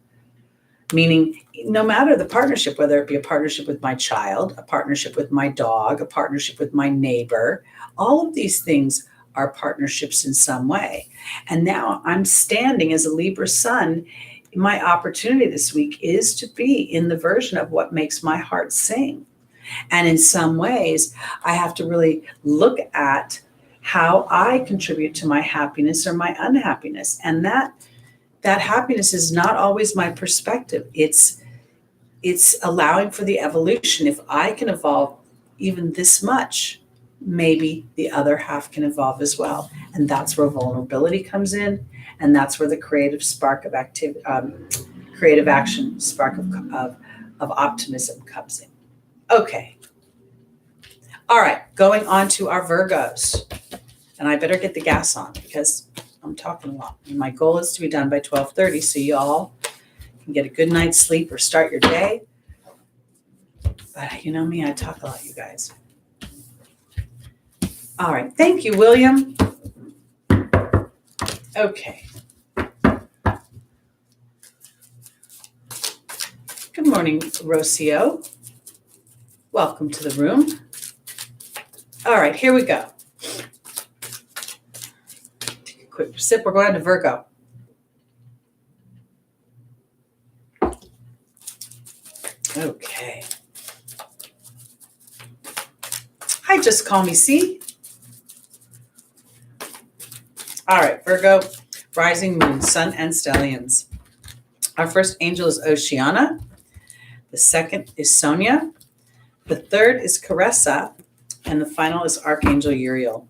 Meaning, no matter the partnership, whether it be a partnership with my child, a partnership with my dog, a partnership with my neighbor, all of these things are partnerships in some way. And now I'm standing as a Libra sun. My opportunity this week is to be in the version of what makes my heart sing. And in some ways, I have to really look at how I contribute to my happiness or my unhappiness. And that happiness is not always my perspective. It's allowing for the evolution. If I can evolve even this much, maybe the other half can evolve as well. And that's where vulnerability comes in. And that's where the creative spark of activity, creative action, spark of optimism comes in. Okay. All right. Going on to our Virgos. And I better get the gas on because I'm talking a lot. And my goal is to be done by 12:30 so you all can get a good night's sleep or start your day. But you know me, I talk a lot, you guys. All right. Thank you, William. Okay. Good morning, Rocio. Welcome to the room. All right, here we go. Take a quick sip. We're going to Virgo. Okay. Hi, just call me C. All right, Virgo, rising moon, sun, and stelliums. Our first angel is Oceana. The second is Sonia. The third is Caressa. And the final is Archangel Uriel.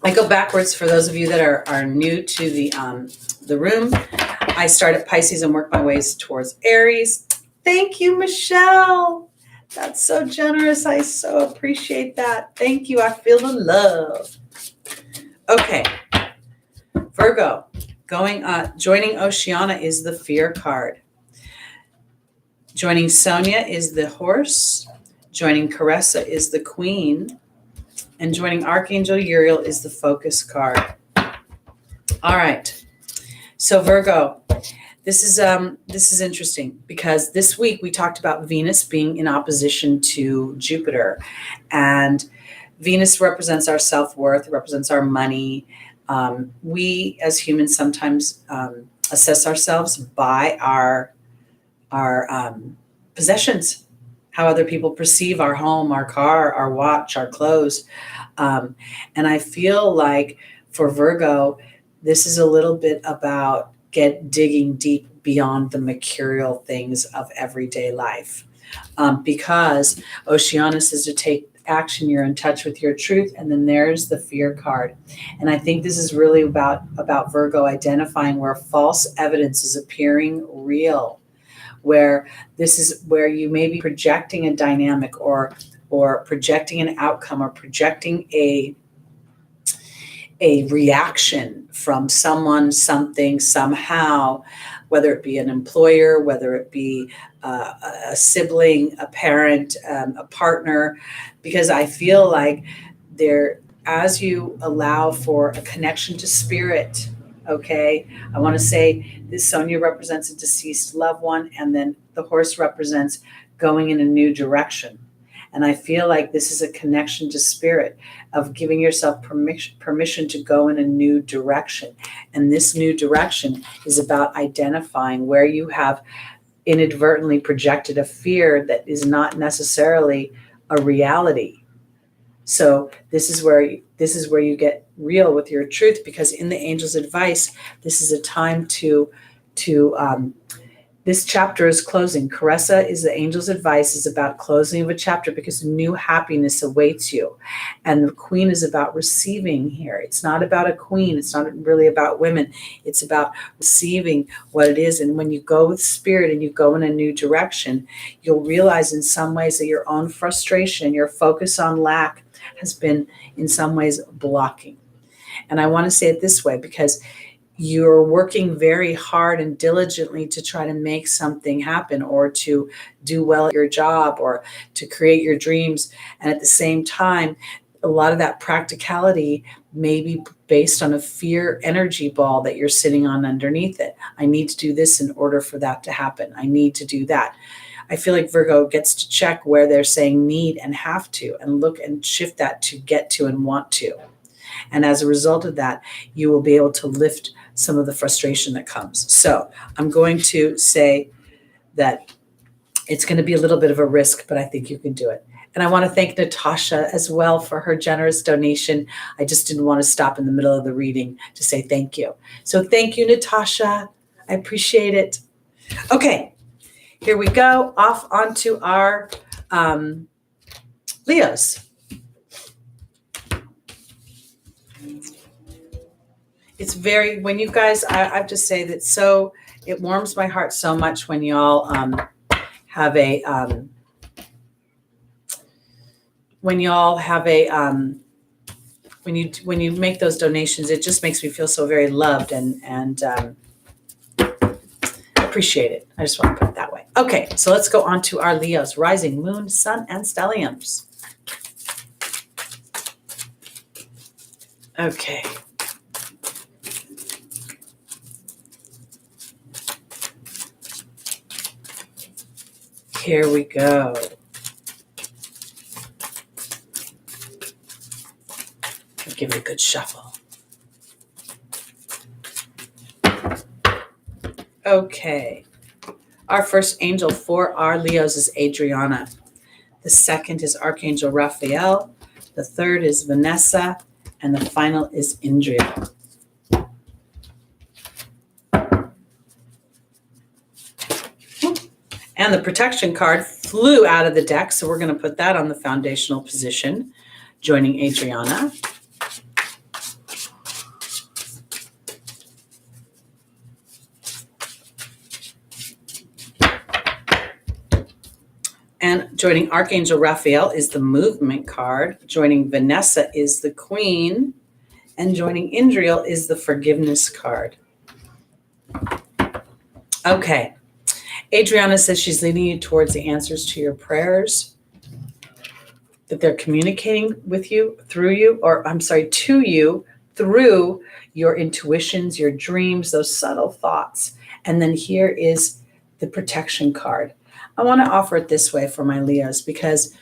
I go backwards for those of you that are new to the room. I start at Pisces and work my ways towards Aries. Thank you, Michelle. That's so generous. I so appreciate that. Thank you. I feel the love. Okay. Virgo, joining Oceana is the Fear card. Joining Sonia is the Horse. Joining Caressa is the Queen. And joining Archangel Uriel is the Focus card. All right. So Virgo, this is interesting because this week we talked about Venus being in opposition to Jupiter, and Venus represents our self-worth, represents our money. We as humans sometimes assess ourselves by our possessions, how other people perceive our home, our car, our watch, our clothes. And I feel like for Virgo, this is a little bit about digging deep beyond the mercurial things of everyday life. Because Oceana says to take action, you're in touch with your truth, and then there's the Fear card. And I think this is really about Virgo identifying where false evidence is appearing real, where this is where you may be projecting a dynamic or projecting an outcome or projecting a reaction from someone, something, somehow, whether it be an employer, whether it be a sibling, a parent, a partner, because I feel like as you allow for a connection to spirit, okay, I want to say this Sonia represents a deceased loved one, and then the Horse represents going in a new direction. And I feel like this is a connection to spirit of giving yourself permission to go in a new direction. And this new direction is about identifying where you have inadvertently projected a fear that is not necessarily a reality. So this is where you get real with your truth, because in the angel's advice, this is a time to this chapter is closing. Caressa is the angel's advice is about closing of a chapter because new happiness awaits you. And the Queen is about receiving here. It's not about a queen. It's not really about women. It's about receiving what it is. And when you go with spirit and you go in a new direction, you'll realize in some ways that your own frustration, your focus on lack has been in some ways blocking. And I want to say it this way because you're working very hard and diligently to try to make something happen or to do well at your job or to create your dreams. And at the same time, a lot of that practicality may be based on a fear energy ball that you're sitting on underneath it. I need to do this in order for that to happen. I need to do that. I feel like Virgo gets to check where they're saying need and have to and look and shift that to get to and want to. And as a result of that, you will be able to lift some of the frustration that comes. So I'm going to say that it's going to be a little bit of a risk, but I think you can do it. And I want to thank Natasha as well for her generous donation. I just didn't want to stop in the middle of the reading to say thank you. So thank you, Natasha. I appreciate it. Okay, here we go. Off onto our Leos. It's very, when you guys, I have to say that it warms my heart so much when y'all have a, when you make those donations, it just makes me feel so very loved and appreciate it. I just want to put it that way. Okay, so let's go on to our Leos, rising, moon, sun, and stelliums. Okay. Here we go. I'll give it a good shuffle. Okay. Our first angel for our Leos is Adriana. The second is Archangel Raphael. The third is Vanessa. And the final is Indria. And the protection card flew out of the deck, so we're going to put that on the foundational position, joining Adriana. And joining Archangel Raphael is the movement card. Joining Vanessa is the Queen. And joining Indriel is the forgiveness card. Okay. Adriana says she's leading you towards the answers to your prayers, that they're communicating with you, through you, or I'm sorry, to you through your intuitions, your dreams, those subtle thoughts. And then here is the protection card. I want to offer it this way for my Leos because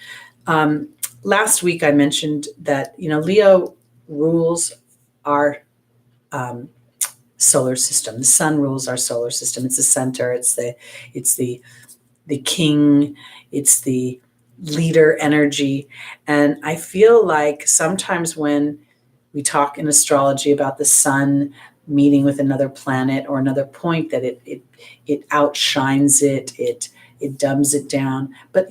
last week I mentioned that, Leo rules our solar system. The sun rules our solar system. It's the center. It's the king. It's the leader energy. And I feel like sometimes when we talk in astrology about the sun meeting with another planet or another point, that it outshines it. It dumbs it down. But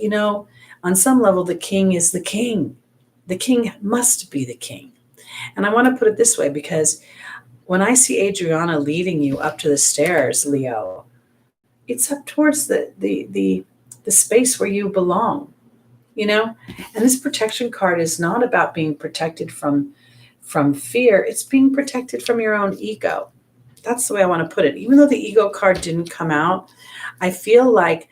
on some level, the king is the king. The king must be the king. And I want to put it this way, because when I see Adriana leading you up to the stairs, Leo, it's up towards the space where you belong, And this protection card is not about being protected from fear. It's being protected from your own ego. That's the way I want to put it. Even though the ego card didn't come out, I feel like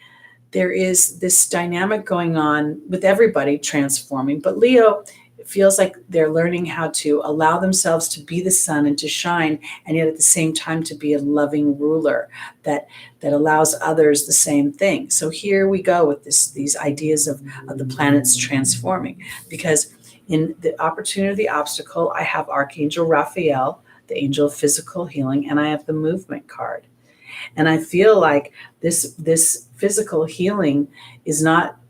there is this dynamic going on with everybody transforming. But Leo, it feels like they're learning how to allow themselves to be the sun and to shine, and yet at the same time to be a loving ruler that allows others the same thing. So here we go with these ideas of the planets transforming, because in the opportunity, the obstacle, I have Archangel Raphael, the angel of physical healing, and I have the movement card. And I feel like this physical healing is not,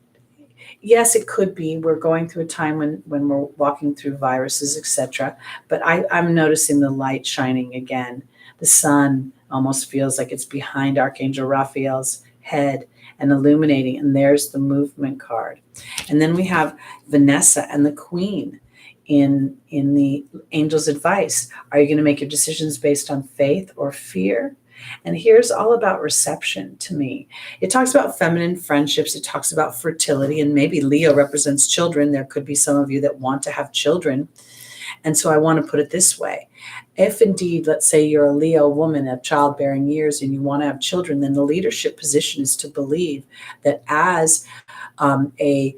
yes, it could be. We're going through a time when we're walking through viruses, etc. But I'm noticing the light shining again. The sun almost feels like it's behind Archangel Raphael's head and illuminating. And there's the movement card. And then we have Vanessa and the Queen in the angel's advice. Are you going to make your decisions based on faith or fear? And here's all about reception to me. It talks about feminine friendships. It talks about fertility, and maybe Leo represents children. There could be some of you that want to have children. And so I want to put it this way. If indeed, let's say you're a Leo woman of childbearing years and you want to have children, then the leadership position is to believe that as a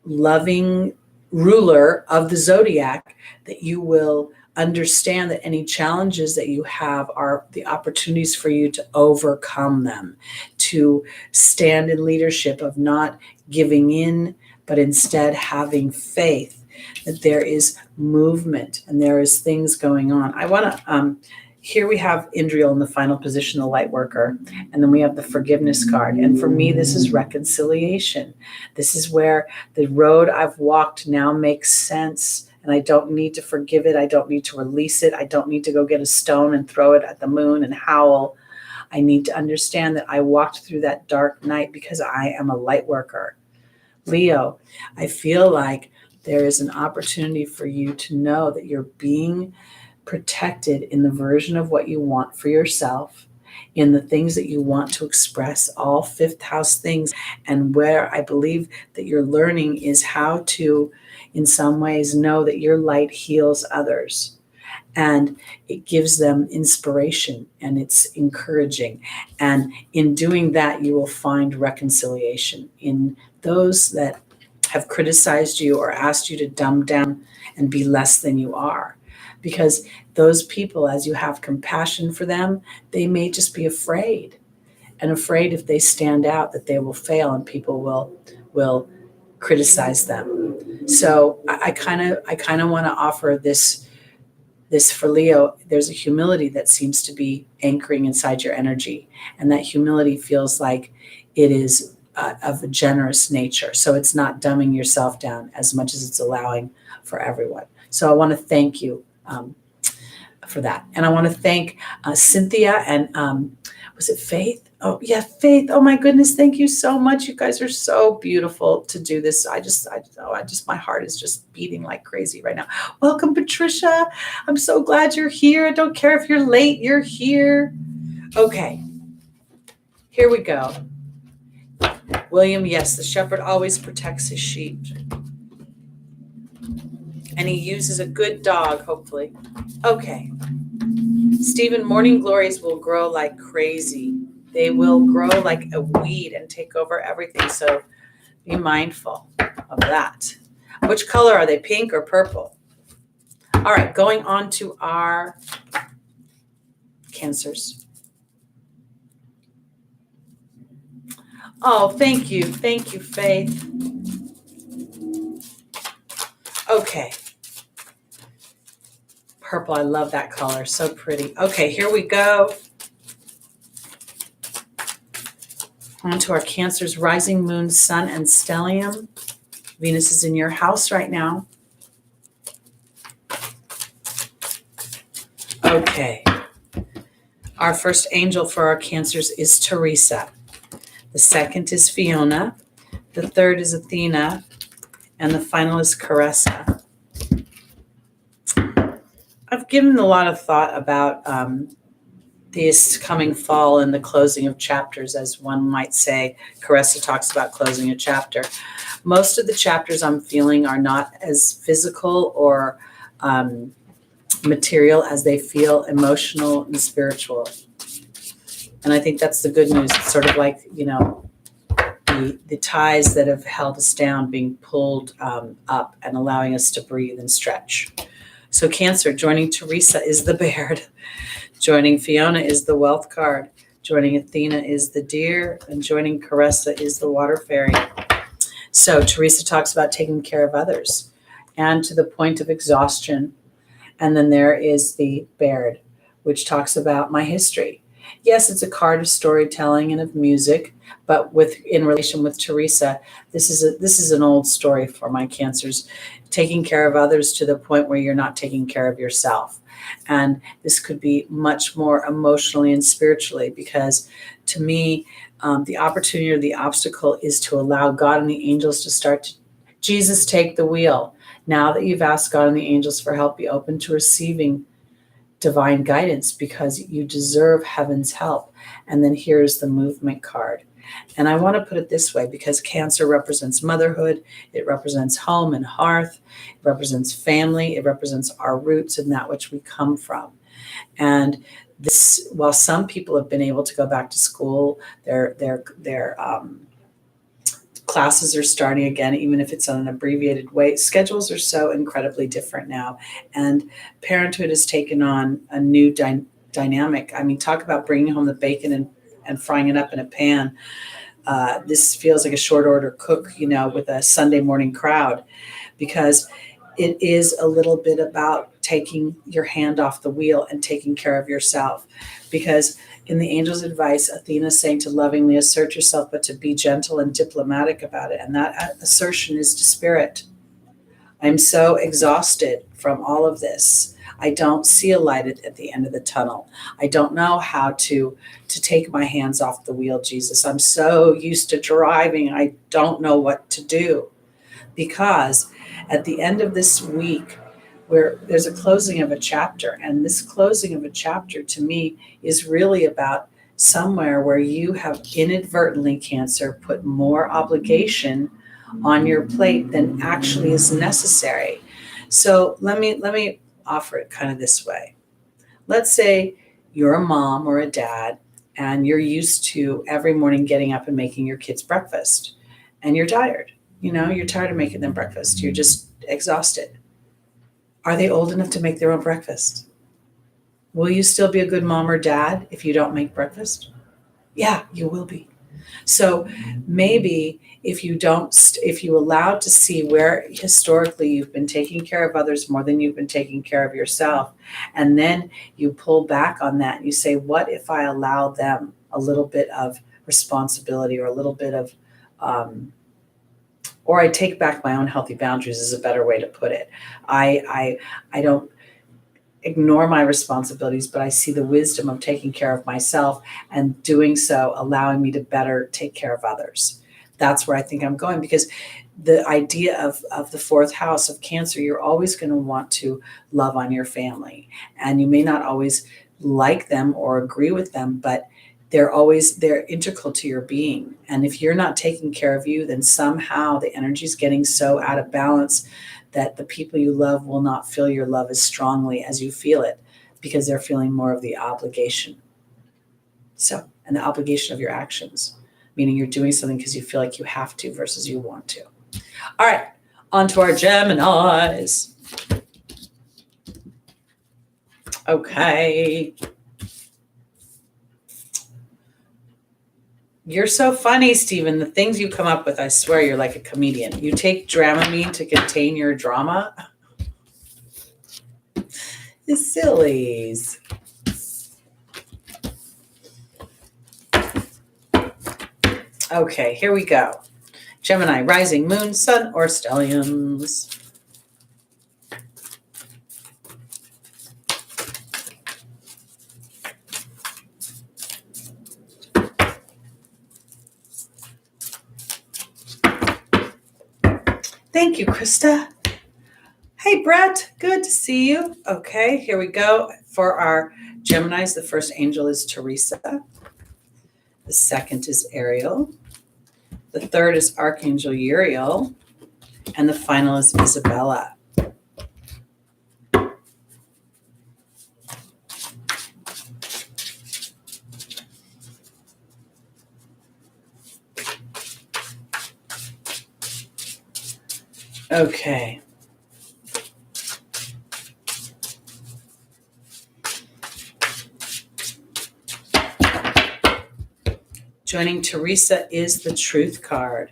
loving ruler of the zodiac, that you will understand that any challenges that you have are the opportunities for you to overcome them, to stand in leadership of not giving in, but instead having faith that there is movement and there is things going on. I want to, here we have Indriel in the final position, the light worker, and then we have the forgiveness card. And for me, this is reconciliation. This is where the road I've walked now makes sense. And I don't need to forgive it. I don't need to release it. I don't need to go get a stone and throw it at the moon and howl. I need to understand that I walked through that dark night because I am a light worker. Leo, I feel like there is an opportunity for you to know that you're being protected in the version of what you want for yourself, in the things that you want to express, all fifth house things. And where I believe that you're learning is how to, in some ways, know that your light heals others and it gives them inspiration and it's encouraging. And in doing that, you will find reconciliation in those that have criticized you or asked you to dumb down and be less than you are. Because those people, as you have compassion for them, they may just be afraid. and afraid if they stand out that they will fail and people will criticize them. So I kind of want to offer this for Leo. There's a humility that seems to be anchoring inside your energy, and that humility feels like it is of a generous nature. So it's not dumbing yourself down as much as it's allowing for everyone. So I want to thank you for that. And I want to thank Cynthia and was it Faith? Oh yeah, Faith. Oh my goodness, thank you so much. You guys are so beautiful to do this. My heart is just beating like crazy right now. Welcome, Patricia. I'm so glad you're here. I don't care if you're late, you're here. Okay, here we go. William, yes, the shepherd always protects his sheep. And he uses a good dog, hopefully. Okay. Stephen, morning glories will grow like crazy. They will grow like a weed and take over everything. So be mindful of that. Which color are they, pink or purple? All right, going on to our Cancers. Oh, thank you. Thank you, Faith. Okay. Purple, I love that color. So pretty. Okay, here we go. On to our Cancers, rising moon, sun, and stellium. Venus is in your house right now. Okay. Our first angel for our Cancers is Teresa. The second is Fiona. The third is Athena. And the final is Caressa. I've given a lot of thought about this coming fall and the closing of chapters, as one might say. Caressa talks about closing a chapter. Most of the chapters I'm feeling are not as physical or material as they feel emotional and spiritual. And I think that's the good news. It's sort of like, the ties that have held us down being pulled up and allowing us to breathe and stretch. So Cancer, joining Teresa is the Baird. Joining Fiona is the Wealth card. Joining Athena is the Deer. And joining Caressa is the Water Fairy. So Teresa talks about taking care of others and to the point of exhaustion. And then there is the Baird, which talks about my history. Yes, it's a card of storytelling and of music, but in relation with Teresa, this is an old story for my Cancers, taking care of others to the point where you're not taking care of yourself. And this could be much more emotionally and spiritually, because to me, the opportunity or the obstacle is to allow God and the angels to start to, Jesus, take the wheel. Now that you've asked God and the angels for help, be open to receiving divine guidance, because you deserve heaven's help. And then here's the movement card. And I want to put it this way, because Cancer represents motherhood, it represents home and hearth, it represents family, it represents our roots and that which we come from. And this, while some people have been able to go back to school, their classes are starting again, even if it's on an abbreviated way. Schedules are so incredibly different now. And parenthood has taken on a new dynamic. I mean, talk about bringing home the bacon and frying it up in a pan. This feels like a short order cook, with a Sunday morning crowd, because it is a little bit about taking your hand off the wheel and taking care of yourself. Because in the angel's advice, Athena is saying to lovingly assert yourself, but to be gentle and diplomatic about it. And that assertion is to spirit. I'm so exhausted from all of this. I don't see a light at the end of the tunnel. I don't know how to take my hands off the wheel, Jesus. I'm so used to driving. I don't know what to do. Because at the end of this week, where there's a closing of a chapter, and this closing of a chapter to me is really about somewhere where you have inadvertently, Cancer, put more obligation on your plate than actually is necessary. So let me offer it kind of this way. Let's say you're a mom or a dad, and you're used to every morning getting up and making your kids breakfast, and you're tired. You're tired of making them breakfast. You're just exhausted. Are they old enough to make their own breakfast? Will you still be a good mom or dad if you don't make breakfast? Yeah, you will be. So maybe if you allow to see where historically you've been taking care of others more than you've been taking care of yourself, and then you pull back on that and you say, what if I allow them a little bit of responsibility, or a little bit of, or I take back my own healthy boundaries is a better way to put it. I don't ignore my responsibilities, but I see the wisdom of taking care of myself, and doing so allowing me to better take care of others. That's where I think I'm going, because the idea of the fourth house of Cancer, you're always going to want to love on your family, and you may not always like them or agree with them, but they're integral to your being. And if you're not taking care of you, then somehow the energy is getting so out of balance that the people you love will not feel your love as strongly as you feel it, because they're feeling more of the obligation. So, and the obligation of your actions, meaning you're doing something because you feel like you have to versus you want to. All right, on to our Geminis. Okay. You're so funny, Stephen. The things you come up with, I swear you're like a comedian. You take Dramamine to contain your drama. You sillies. Okay, here we go. Gemini, rising, moon, sun, or stelliums. Thank you, Krista. Hey, Brett, good to see you. Okay, here we go. For our Geminis, the first angel is Teresa. The second is Ariel. The third is Archangel Uriel. And the final is Isabella. Okay. Joining Teresa is the Truth card.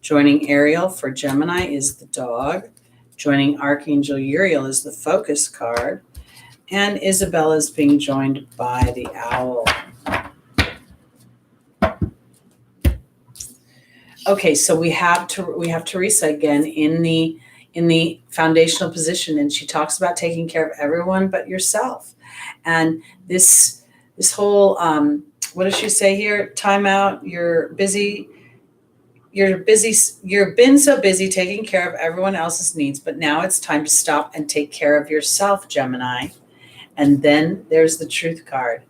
Joining Ariel for Gemini is the Dog. Joining Archangel Uriel is the Focus card. And Isabella is being joined by the Owl. Okay, so we have Teresa again in the foundational position, and she talks about taking care of everyone but yourself. And this whole what does she say here? Time out. You've been so busy taking care of everyone else's needs, but now it's time to stop and take care of yourself, Gemini. And then there's the Truth card.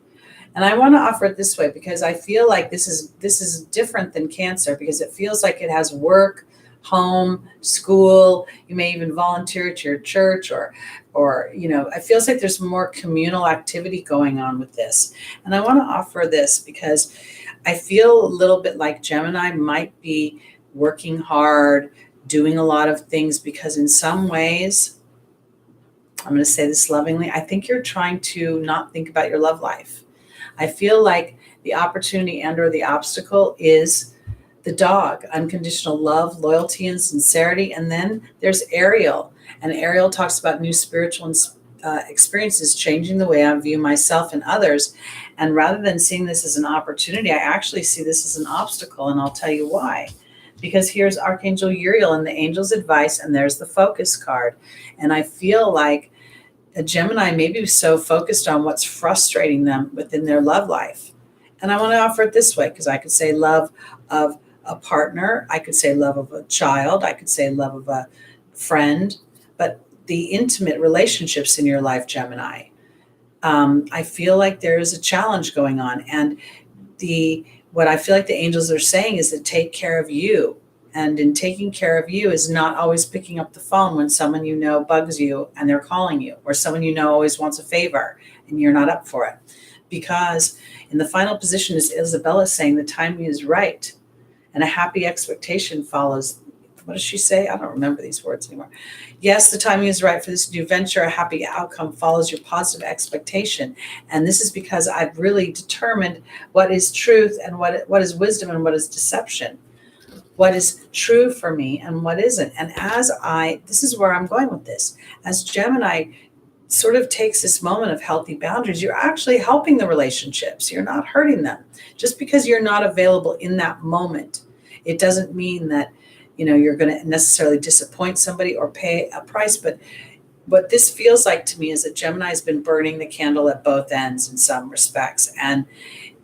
And I want to offer it this way because I feel like this is different than Cancer, because it feels like it has work, home, school. You may even volunteer at your church, or it feels like there's more communal activity going on with this. And I want to offer this because I feel a little bit like Gemini might be working hard, doing a lot of things, because in some ways, I'm going to say this lovingly, I think you're trying to not think about your love life. I feel like the opportunity and or the obstacle is the Dog, unconditional love, loyalty, and sincerity. And then there's Ariel. And Ariel talks about new spiritual experiences changing the way I view myself and others. And rather than seeing this as an opportunity, I actually see this as an obstacle. And I'll tell you why. Because here's Archangel Uriel and the angel's advice, and there's the Focus card. And I feel like a Gemini may be so focused on what's frustrating them within their love life. And I want to offer it this way, because I could say love of a partner, I could say love of a child, I could say love of a friend, but the intimate relationships in your life, Gemini, I feel like there is a challenge going on. And what I feel like the angels are saying is to take care of you. And in taking care of you is not always picking up the phone when someone you know bugs you and they're calling you, or someone you know always wants a favor and you're not up for it. Because in the final position is Isabella saying the timing is right, and a happy expectation follows What does she say? I don't remember these words anymore. Yes, the timing is right for this new venture. A happy outcome follows your positive expectation. And this is because I've really determined what is truth and what is wisdom and what is deception. What is true for me and what isn't. And this is where I'm going with this. As Gemini sort of takes this moment of healthy boundaries, you're actually helping the relationships. You're not hurting them. Just because you're not available in that moment, it doesn't mean that, you're going to necessarily disappoint somebody or pay a price. But what this feels like to me is that Gemini has been burning the candle at both ends in some respects. And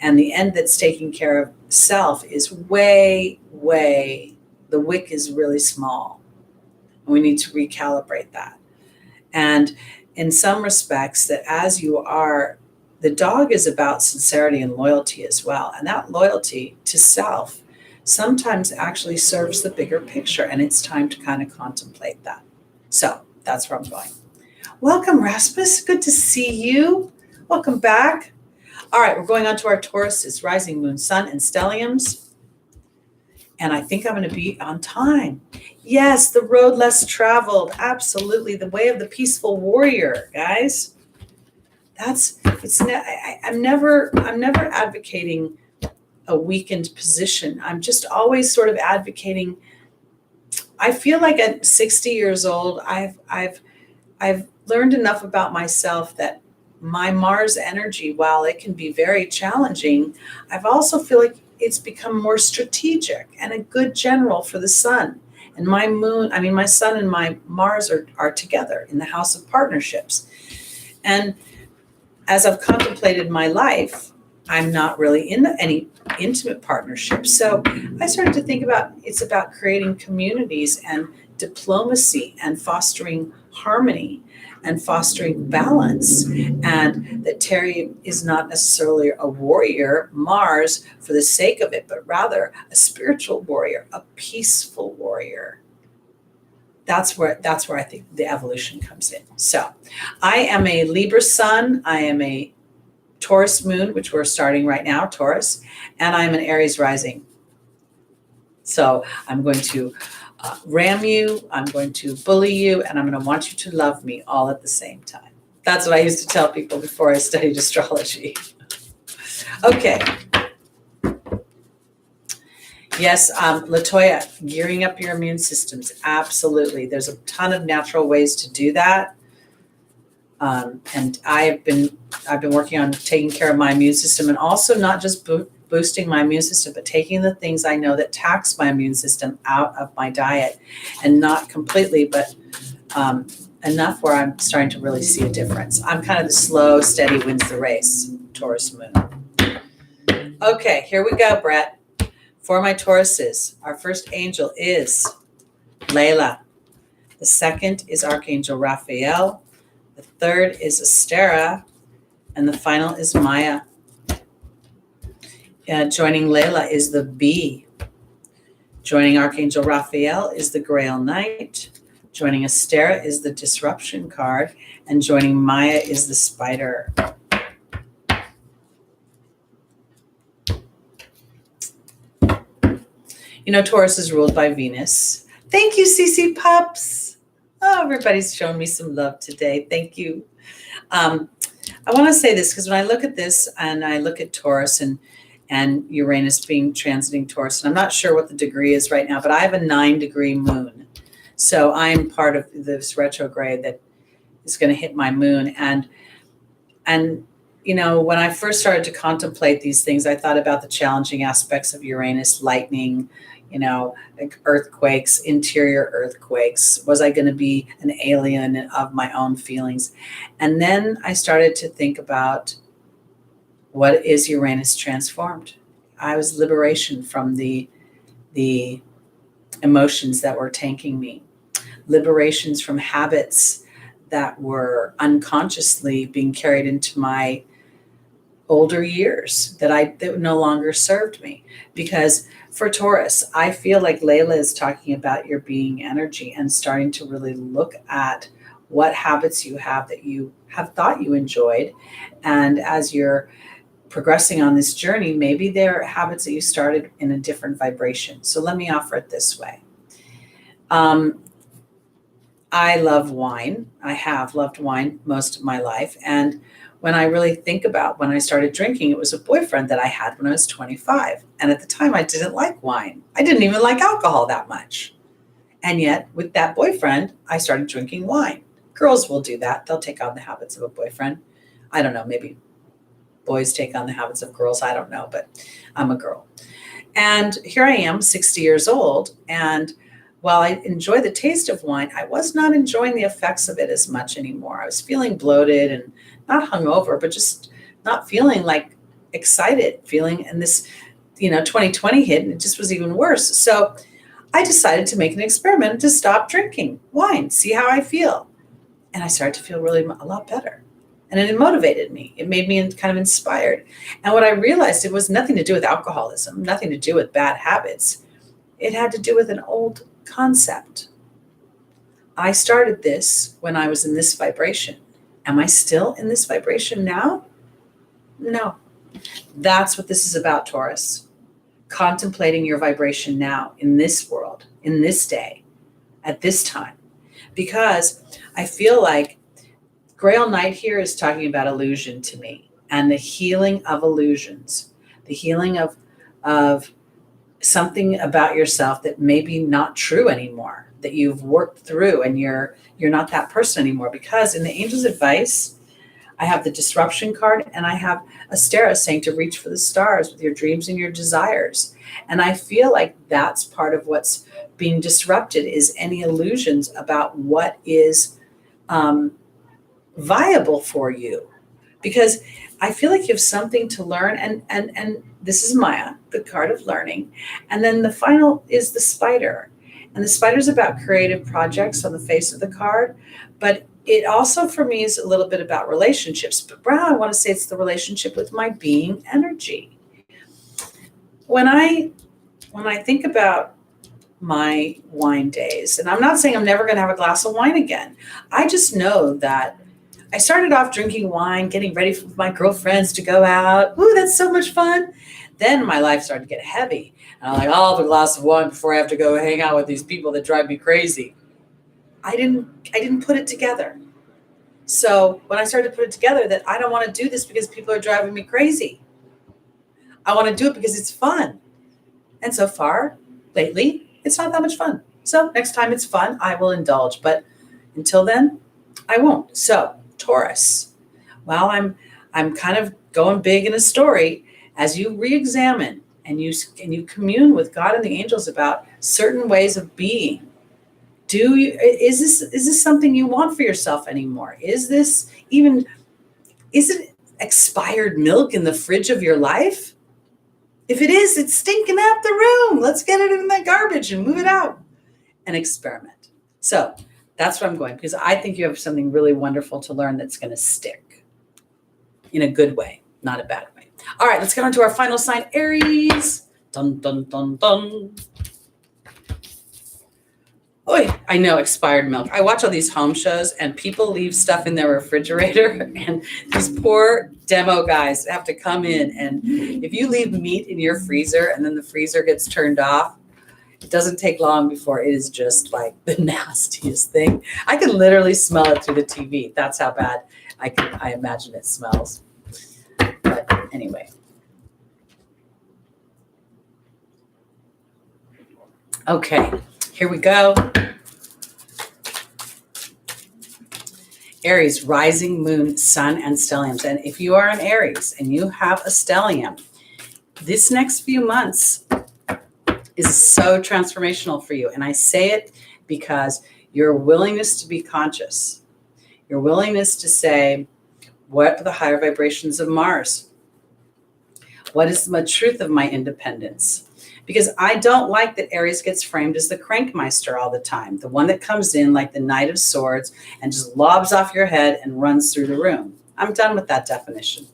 the end that's taking care of self is the wick is really small. And we need to recalibrate that. And in some respects, that as you are, the dog is about sincerity and loyalty as well. And that loyalty to self sometimes actually serves the bigger picture. And it's time to kind of contemplate that. So that's where I'm going. Welcome, Rasmus. Good to see you. Welcome back. All right, we're going on to our Tauruses, rising moon, sun, and stelliums. And I think I'm going to be on time. Yes, the road less traveled. Absolutely. The way of the peaceful warrior, guys. I'm never advocating a weakened position. I'm just always sort of advocating. I feel like at 60 years old, I've learned enough about myself that my Mars energy, while it can be very challenging, I've also feel like it's become more strategic and a good general for the sun. And my sun and my Mars are together in the house of partnerships. And as I've contemplated my life, I'm not really in any intimate partnerships. So I started to think about, it's about creating communities and diplomacy and fostering harmony and fostering balance. And that Teri is not necessarily a warrior, Mars, for the sake of it, but rather a spiritual warrior, a peaceful warrior. That's where I think the evolution comes in. So I am a Libra sun. I am a Taurus moon, which we're starting right now, Taurus, and I'm an Aries rising. So I'm going to ram you, I'm going to bully you, and I'm going to want you to love me all at the same time. That's what I used to tell people before I studied astrology. Okay. Yes, Latoya, gearing up your immune systems. Absolutely. There's a ton of natural ways to do that. And I've been working on taking care of my immune system, and also not just boosting my immune system, but taking the things I know that tax my immune system out of my diet, and not completely, but enough where I'm starting to really see a difference. I'm kind of the slow, steady wins the race, Taurus moon. Okay, here we go, Brett. For my Tauruses, our first angel is Layla. The second is Archangel Raphael. The third is Astera. And the final is Maya. Joining Layla is the Bee. Joining Archangel Raphael is the Grail Knight. Joining Astera is the Disruption card. And joining Maya is the Spider. Taurus is ruled by Venus. Thank you, CC Pups. Oh, everybody's showing me some love today. Thank you. I want to say this because when I look at this and I look at Taurus and Uranus being transiting Taurus, and I'm not sure what the degree is right now, but I have a 9-degree moon. So I'm part of this retrograde that is going to hit my moon. And when I first started to contemplate these things, I thought about the challenging aspects of Uranus, lightning, like earthquakes, interior earthquakes. Was I going to be an alien of my own feelings? And then I started to think about, what is Uranus transformed? I was liberation from the emotions that were tanking me, liberations from habits that were unconsciously being carried into my older years that no longer served me. Because for Taurus, I feel like Layla is talking about your being energy and starting to really look at what habits you have that you have thought you enjoyed. And as you're progressing on this journey, maybe there are habits that you started in a different vibration. So let me offer it this way. I love wine. I have loved wine most of my life. And when I really think about when I started drinking, it was a boyfriend that I had when I was 25. And at the time, I didn't like wine. I didn't even like alcohol that much. And yet, with that boyfriend, I started drinking wine. Girls will do that. They'll take on the habits of a boyfriend. I don't know, maybe boys take on the habits of girls. I don't know, but I'm a girl. And here I am, 60 years old. And while I enjoy the taste of wine, I was not enjoying the effects of it as much anymore. I was feeling bloated and not hungover, but just not feeling like excited, and this, 2020 hit and it just was even worse. So I decided to make an experiment to stop drinking wine, see how I feel. And I started to feel really a lot better. And it motivated me. It made me kind of inspired. And what I realized, it was nothing to do with alcoholism, nothing to do with bad habits. It had to do with an old concept. I started this when I was in this vibration. Am I still in this vibration now? No. That's what this is about, Taurus. Contemplating your vibration now, in this world, in this day, at this time. Because I feel like Grail Knight here is talking about illusion to me, and the healing of illusions, the healing of something about yourself that may be not true anymore, that you've worked through, and you're not that person anymore. Because in the Angel's Advice, I have the disruption card, and I have Astera saying to reach for the stars with your dreams and your desires. And I feel like that's part of what's being disrupted, is any illusions about what is viable for you. Because I feel like you have something to learn, and this is Maya, the card of learning. And then the final is the spider. And the spider's about creative projects on the face of the card. But it also, for me, is a little bit about relationships. But now I want to say it's the relationship with my being energy. When I think about my wine days, and I'm not saying I'm never going to have a glass of wine again. I just know that I started off drinking wine, getting ready for my girlfriends to go out. Ooh, that's so much fun. Then my life started to get heavy. And I'm like, I'll have a glass of wine before I have to go hang out with these people that drive me crazy. I didn't put it together. So when I started to put it together, that I don't want to do this because people are driving me crazy. I want to do it because it's fun. And so far, lately, it's not that much fun. So next time it's fun, I will indulge. But until then, I won't. So Taurus, while I'm kind of going big in a story, as you re-examine and you commune with God and the angels about certain ways of being, is this something you want for yourself anymore? Is it expired milk in the fridge of your life? If it is, it's stinking out the room. Let's get it in the garbage and move it out and experiment. So that's where I'm going, because I think you have something really wonderful to learn that's going to stick in a good way, not a bad way. All right, let's get on to our final sign, Aries. Dun, dun, dun, dun. Oh, I know, expired milk. I watch all these home shows and people leave stuff in their refrigerator, and these poor demo guys have to come in. And if you leave meat in your freezer and then the freezer gets turned off, it doesn't take long before it is just like the nastiest thing. I can literally smell it through the TV. That's how bad I imagine it smells. But anyway. Okay, here we go. Aries, rising, moon, sun, and stelliums. And if you are an Aries and you have a stellium, this next few months is so transformational for you. And I say it because your willingness to be conscious, your willingness to say, what are the higher vibrations of Mars? What is the truth of my independence? Because I don't like that Aries gets framed as the crankmeister all the time, the one that comes in like the Knight of Swords and just lobs off your head and runs through the room. I'm done with that definition.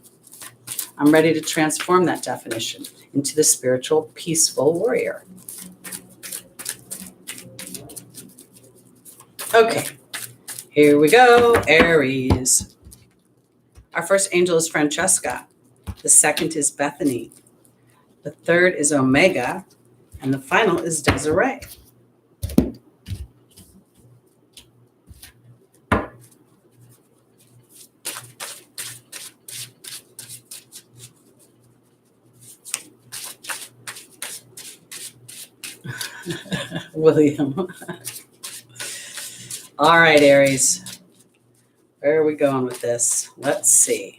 I'm ready to transform that definition into the spiritual, peaceful warrior. Okay, here we go, Aries. Our first angel is Francesca. The second is Bethany. The third is Omega. And the final is Desiree. William. All right, Aries. Where are we going with this? Let's see.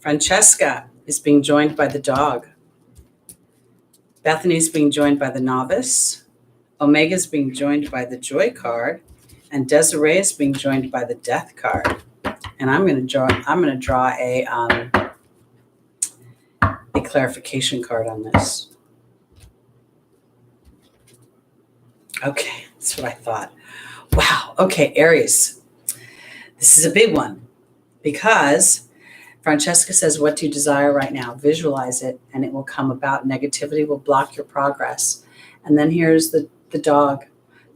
Francesca is being joined by the dog. Bethany is being joined by the novice. Omega is being joined by the joy card. And Desiree is being joined by the death card. And I'm going to draw a clarification card on this. Okay, that's what I thought. Wow. Okay, Aries. This is a big one because Francesca says, what do you desire right now? Visualize it and it will come about. Negativity will block your progress. And then here's the dog.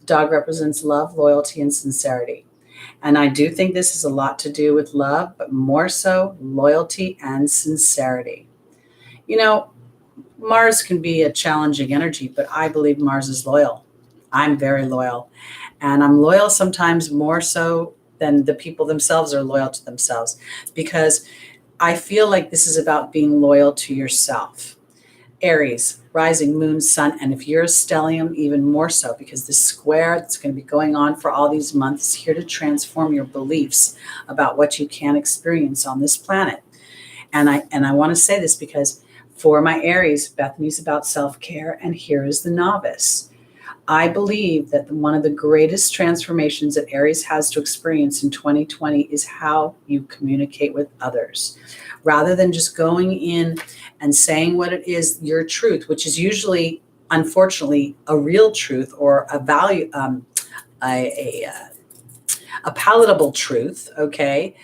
The dog represents love, loyalty, and sincerity. And I do think this has a lot to do with love, but more so loyalty and sincerity. You know, Mars can be a challenging energy, but I believe Mars is loyal. I'm very loyal. And I'm loyal sometimes more so than the people themselves are loyal to themselves, because I feel like this is about being loyal to yourself. Aries, rising, moon, sun, and if you're a stellium, even more so, because this square that's going to be going on for all these months is here to transform your beliefs about what you can experience on this planet. And I want to say this because for my Aries, Bethany's about self-care, and here is the novice. I believe that one of the greatest transformations that Aries has to experience in 2020 is how you communicate with others. Rather than just going in and saying what it is, your truth, which is usually, unfortunately, a real truth or a value, a palatable truth, okay?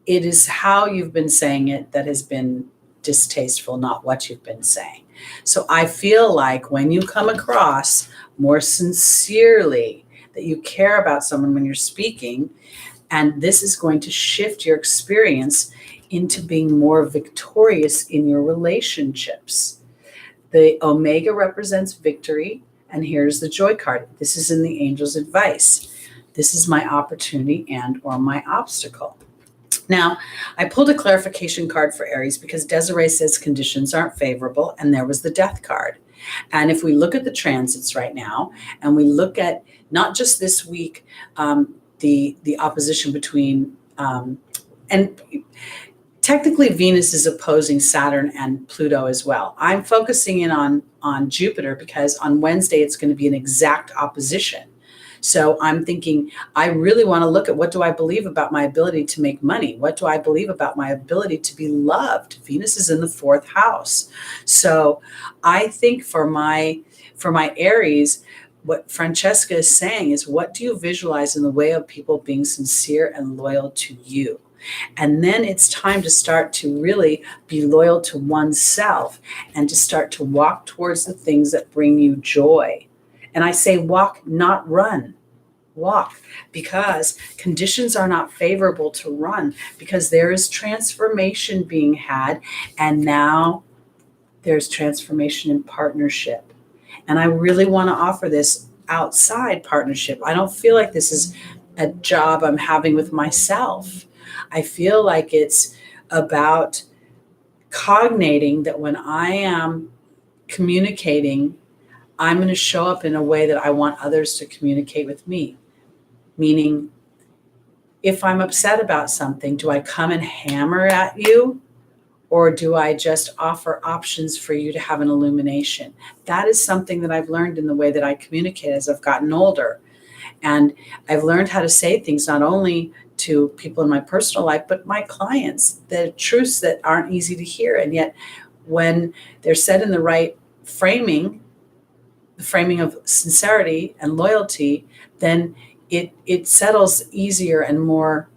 It is how you've been saying it that has been distasteful, not what you've been saying. So I feel like when you come across more sincerely that you care about someone when you're speaking, and this is going to shift your experience into being more victorious in your relationships. The Omega represents victory, and here's the joy card. This is in the angel's advice. This is my opportunity and or my obstacle. Now, I pulled a clarification card for Aries because Desiree says conditions aren't favorable, and there was the death card. And if we look at the transits right now, and we look at not just this week, the opposition between, and technically Venus is opposing Saturn and Pluto as well. I'm focusing in on Jupiter because on Wednesday it's going to be an exact opposition. So I'm thinking, I really want to look at what do I believe about my ability to make money? What do I believe about my ability to be loved? Venus is in the 4th house. So I think for my Aries, what Francesca is saying is, what do you visualize in the way of people being sincere and loyal to you? And then it's time to start to really be loyal to oneself and to start to walk towards the things that bring you joy. And I say walk, not run. Walk, because conditions are not favorable to run, because there is transformation being had, and now there's transformation in partnership. And I really want to offer this outside partnership. I don't feel like this is a job I'm having with myself. I feel like it's about cognating that when I am communicating, I'm going to show up in a way that I want others to communicate with me. Meaning, if I'm upset about something, do I come and hammer at you? Or do I just offer options for you to have an illumination? That is something that I've learned in the way that I communicate as I've gotten older. And I've learned how to say things not only to people in my personal life, but my clients, the truths that aren't easy to hear. And yet when they're said in the right framing, the framing of sincerity and loyalty, then it settles easier and more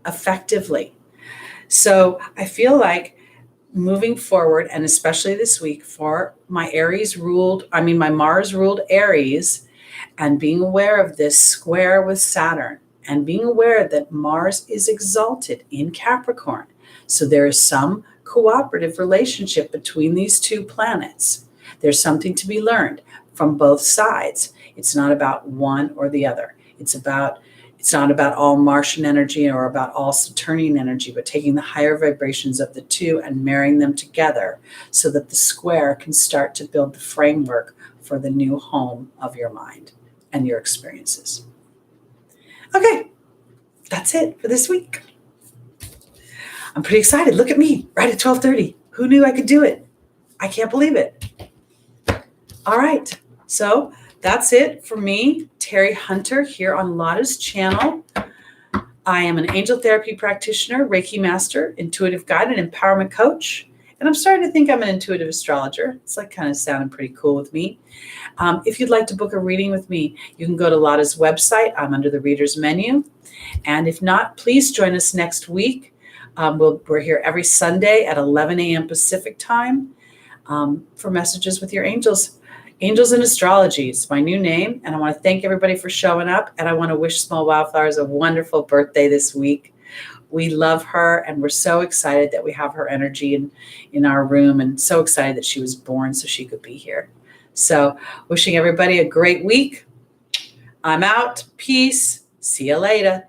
effectively. So I feel like moving forward, and especially this week for my Mars ruled Aries, and being aware of this square with Saturn, and being aware that Mars is exalted in Capricorn. So there is some cooperative relationship between these two planets. There's something to be learned from both sides. It's not about one or the other. It's about It's not about all Martian energy or about all Saturnian energy, but taking the higher vibrations of the two and marrying them together so that the square can start to build the framework for the new home of your mind and your experiences. Okay, that's it for this week. I'm pretty excited. Look at me, right at 12:30. Who knew I could do it? I can't believe it. All right, so that's it for me, Teri Hunter, here on Lada's channel. I am an angel therapy practitioner, Reiki master, intuitive guide, and empowerment coach. And I'm starting to think I'm an intuitive astrologer. It's like kind of sounding pretty cool with me. If you'd like to book a reading with me, you can go to Lada's website. I'm under the reader's menu. And if not, please join us next week. We're here every Sunday at 11 a.m. Pacific time for messages with your angels. Angels in Astrology is my new name, and I want to thank everybody for showing up, and I want to wish Small Wildflowers a wonderful birthday this week. We love her, and we're so excited that we have her energy in our room, and so excited that she was born so she could be here. So wishing everybody a great week. I'm out. Peace. See you later.